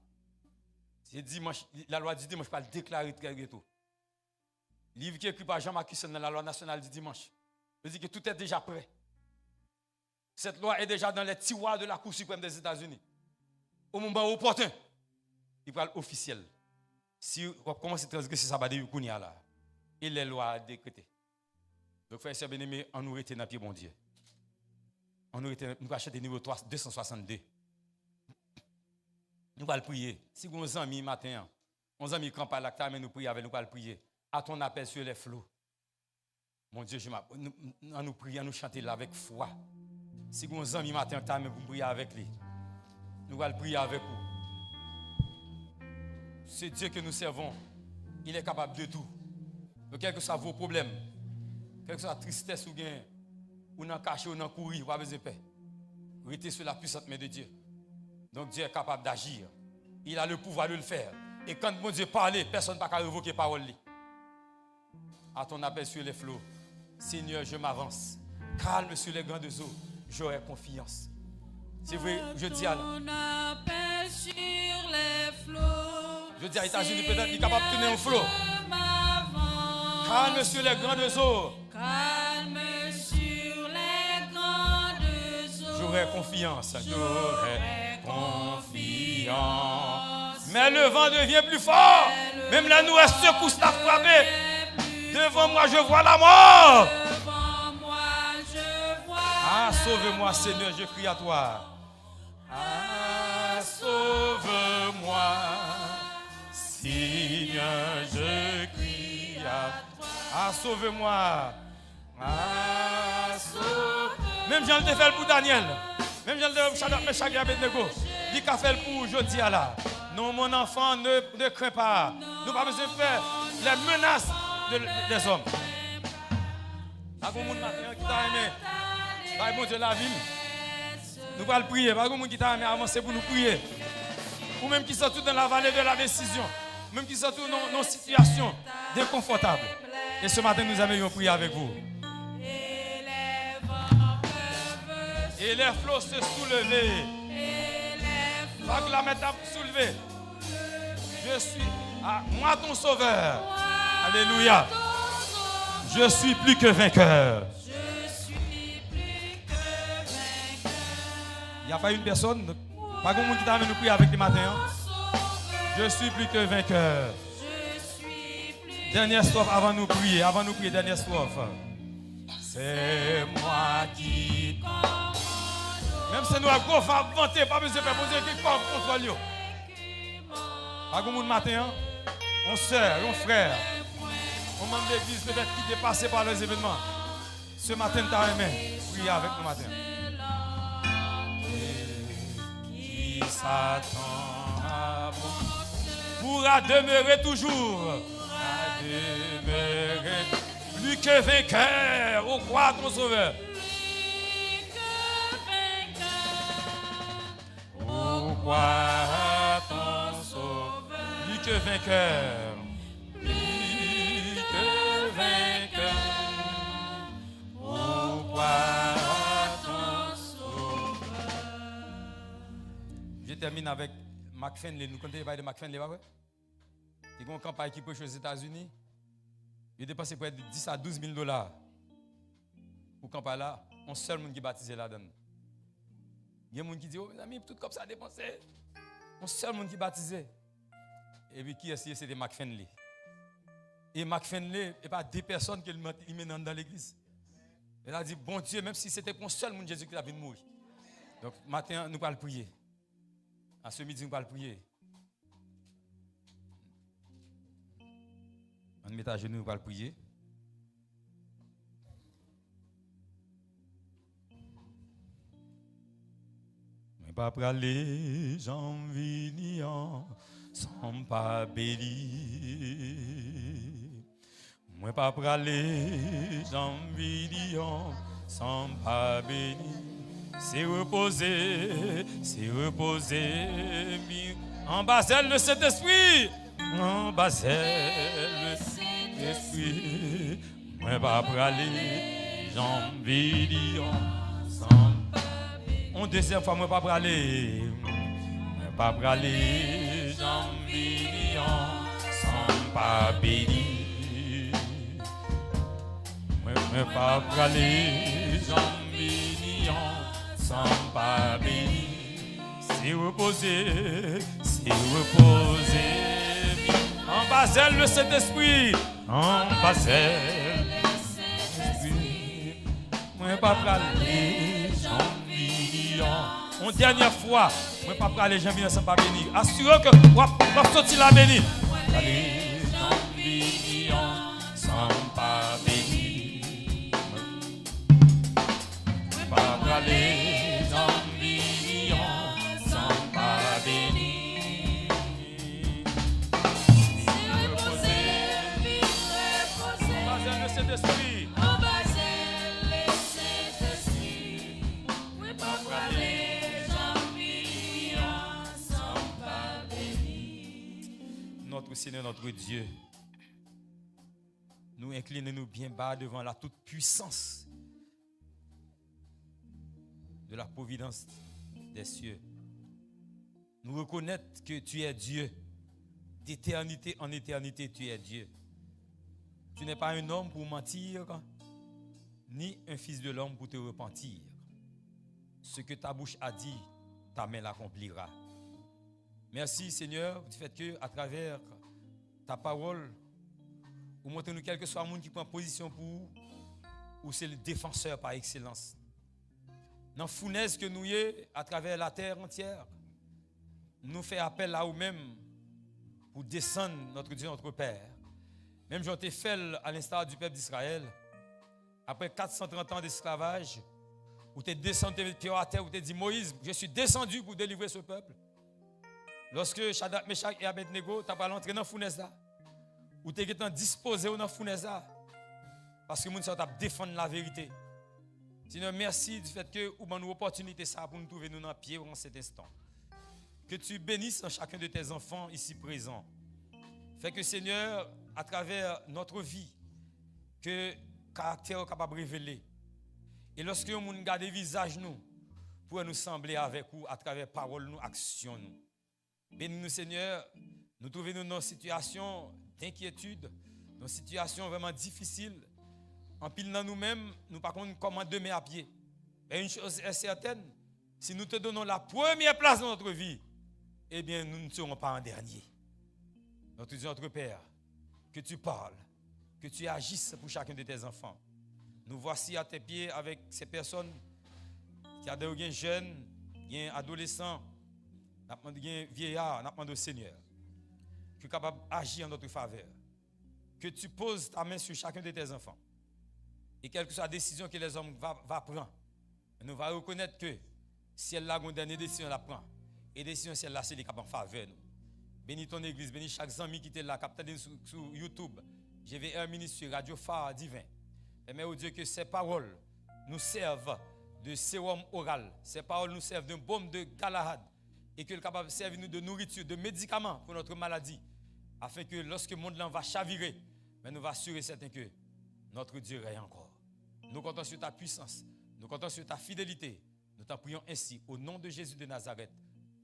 C'est dimanche, la loi du dimanche va le déclarer très bientôt. Le livre qui est écrit par Jean-Marc Cusson dans la loi nationale du dimanche, il dit que tout est déjà prêt. Cette loi est déjà dans les tiroirs de la Cour suprême des États-Unis. Au moment opportun, il va être officiel. Si on commence à transgresser ça, là. Et les lois décrétées. Donc, frère et sœur bien-aimé, on nous retient dans le pied, bon Dieu. On nous retient, nous allons acheter niveau 262. Nous allons prier. Si vous avez amis matin, on a mis camp à l'acte, mais nous prions avec nous allons prier. À ton appel sur les flots. Mon Dieu, nous prions, nous chanter là avec foi. Si vous avez amis matin, vous priez avec lui. Nous allons prier avec vous. C'est Dieu que nous servons. Il est capable de tout. Donc, quel que soit vos problèmes, quelle que soit la tristesse ou gain, ou dans caché ou dans courir, vous avez besoin de paix. Restez sur la puissante main de Dieu. Donc Dieu est capable d'agir. Il a le pouvoir de le faire. Et quand mon Dieu parle, personne ne peut pas révoquer parole. À ton appel sur les flots, Seigneur, je m'avance. Calme sur les grandes eaux, j'aurai confiance. C'est vrai, je dis à ton appel sur les flots. Je dis à États-Unis, peut-être qu'il est capable de tenir un flot. Calme sur les grandes eaux. Calme sur les grandes eaux. J'aurai confiance. J'aurai confiance. Mais le vent devient plus fort. Même la noix secousse la frappée. Devant moi, je vois la mort. Devant moi, je vois. Ah, sauve-moi, Seigneur, je crie à toi. Ah, sauve-moi, Seigneur, je crie à toi. Ah, sauve-moi. Ah, sauve-moi. Même Jean le fait pour Daniel. Même Jean le fait pour Meshach Abednego. Il a fait pour Jodi là. Non, mon enfant, ne crains pas. Nous n'avons pas besoin de faire les menaces des hommes. Pas de monde qui t'a aimé. Pas de Dieu la ville. Nous allons prier. Pas de monde qui t'a aimé avancer pour nous prier. Ou même qui sont tous dans la vallée de la décision. même qui sont dans une situation déconfortable. Et ce matin, nous allons prier avec vous. Et les vents peuvent Et les flots se soulever. et les Vague la mettre soulever. Je suis à moi ton sauveur. Alléluia. Je suis plus que vainqueur. Je suis plus que vainqueur. Il n'y a pas une personne, pas de monde qui t'a amené nous prier avec les matins. Hein? Je suis plus que vainqueur. Je suis plus Dernière strophe avant nous prier, dernière strophe. C'est moi qui. Même si nous avons vanté, pas besoin de faire poser qui contrôle. Pas de monde matin, hein? On sœur, on frère, on membre d'église peut-être qui est passé par les événements. Ce matin, tu as aimé prier avec nous matin. Qui s'attend à vous pourra demeurer toujours. Pourra demeurer plus que vainqueur au roi ton sauveur. Au roi ton sauveur. Plus que vainqueur. Plus que vainqueur. Au roi ton sauveur. Je termine avec McFinley. Nous connaissons pas de McFinley, pas vrai? Il y a une campagne qui prêche aux États-Unis. Il a dépensé près de 10 à 12 000 $ pour campagne là. On seul monde qui baptisé là-dedans. Il y a des gens qui disent, oh mes amis, tout comme ça dépensé. On seul monde qui baptisé. Et puis qui est-ce? C'était McFinley. Et McFinley, et pas deux personnes qu'il met dans l'église. Il a dit, bon Dieu, même si c'était pour un seul monde, Jésus qui a venu mourir. Donc, matin, nous allons prier. À ce midi, nous allons prier. On met à genoux, nous allons prier. Mais pas praler, j'en viniant, sans pas béni. Moi pas praler, j'en viniant, sans pas béni. C'est reposer, en Basel le Saint-Esprit, en Basel le Saint-Esprit. Moi pas praler, j'en viniant, sans on deuxième fois, moi pas praler. Moi pas praler, j'en viniant, sans pas béni. Moi pas praler, j'en viniant, sans pas béni. C'est reposer. En Basel le Saint-Esprit, en Basel le Saint-Esprit. Moi pas praler, j'en une dernière fois, je ne vais pas parler, j'en viens sans pas bénir. Assurez que vous allez sortir la béni. Allez, j'en viens sans pas bénir. Pas parler, j'en viens sans pas bénir. Reposer le Saint-Esprit. Notre Seigneur, notre Dieu, nous inclinons-nous bien bas devant la toute puissance de la providence des cieux. Nous reconnaître que tu es Dieu, d'éternité en éternité, tu es Dieu. Tu n'es pas un homme pour mentir, ni un fils de l'homme pour te repentir. Ce que ta bouche a dit, ta main l'accomplira. Merci Seigneur du fait que à travers ta parole, vous montrez-nous quel que soit le monde qui prend position pour vous, ou c'est le défenseur par excellence. Dans la fournaise que nous y est, à travers la terre entière, nous fait appel à vous-même pour descendre notre Dieu, notre Père. Même j'en ai fait à l'instar du peuple d'Israël, après 430 ans d'esclavage, où tu es descendu à terre, où tu as dit Moïse, je suis descendu pour délivrer ce peuple. Lorsque Shadrach, Meshach et Abednego t'as pas l'entrée dans la fournaise là, ou tu es disposé dans la fournaise là, parce que nous sommes défendre la vérité. Seigneur, merci du fait que vous avez une opportunité ça pour nous trouver nous dans le pied en cet instant. Que tu bénisses chacun de tes enfants ici présents. Fait que Seigneur, à travers notre vie, que caractère est capable de révéler. Et lorsque nous regardons le visage, nous, pour nous sembler avec vous à travers parole, nous, action, nous. Bénis-nous, Seigneur, nous trouvons dans une situation d'inquiétude, dans une situation vraiment difficile. En pile dans nous-mêmes, nous ne savons pas comment demain à pied. Mais une chose est certaine, si nous te donnons la première place dans notre vie, eh bien, nous ne serons pas en dernier. Notre Dieu, notre Père, que tu parles, que tu agisses pour chacun de tes enfants. Nous voici à tes pieds avec ces personnes qui ont des jeunes, des adolescents, des vieillards, nous demandons au Seigneur, qui est capable d'agir en notre faveur. Que tu poses ta main sur chacun de tes enfants. Et quelle que soit la décision que les hommes vont prendre, nous allons reconnaître que si elle a une dernière décision, elle la prend. Et décision, si elle a, c'est en faveur. Bénis ton église, bénis chaque ami qui est là, qui sur YouTube. Je vais un ministre sur Radio Phare Divin. Mais au Dieu que ces paroles nous servent de sérum oral. Ces paroles nous servent d'un baume de Galahad. Et qu'elles sont capables de servir nous de nourriture, de médicaments pour notre maladie. Afin que lorsque le monde va chavirer, mais nous va assurer certain que notre Dieu règne encore. Nous comptons sur ta puissance. Nous comptons sur ta fidélité. Nous t'en prions ainsi au nom de Jésus de Nazareth.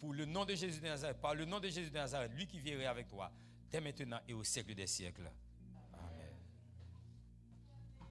Pour le nom de Jésus de Nazareth, par le nom de Jésus de Nazareth, lui qui vieillit avec toi, dès maintenant et au siècle des siècles.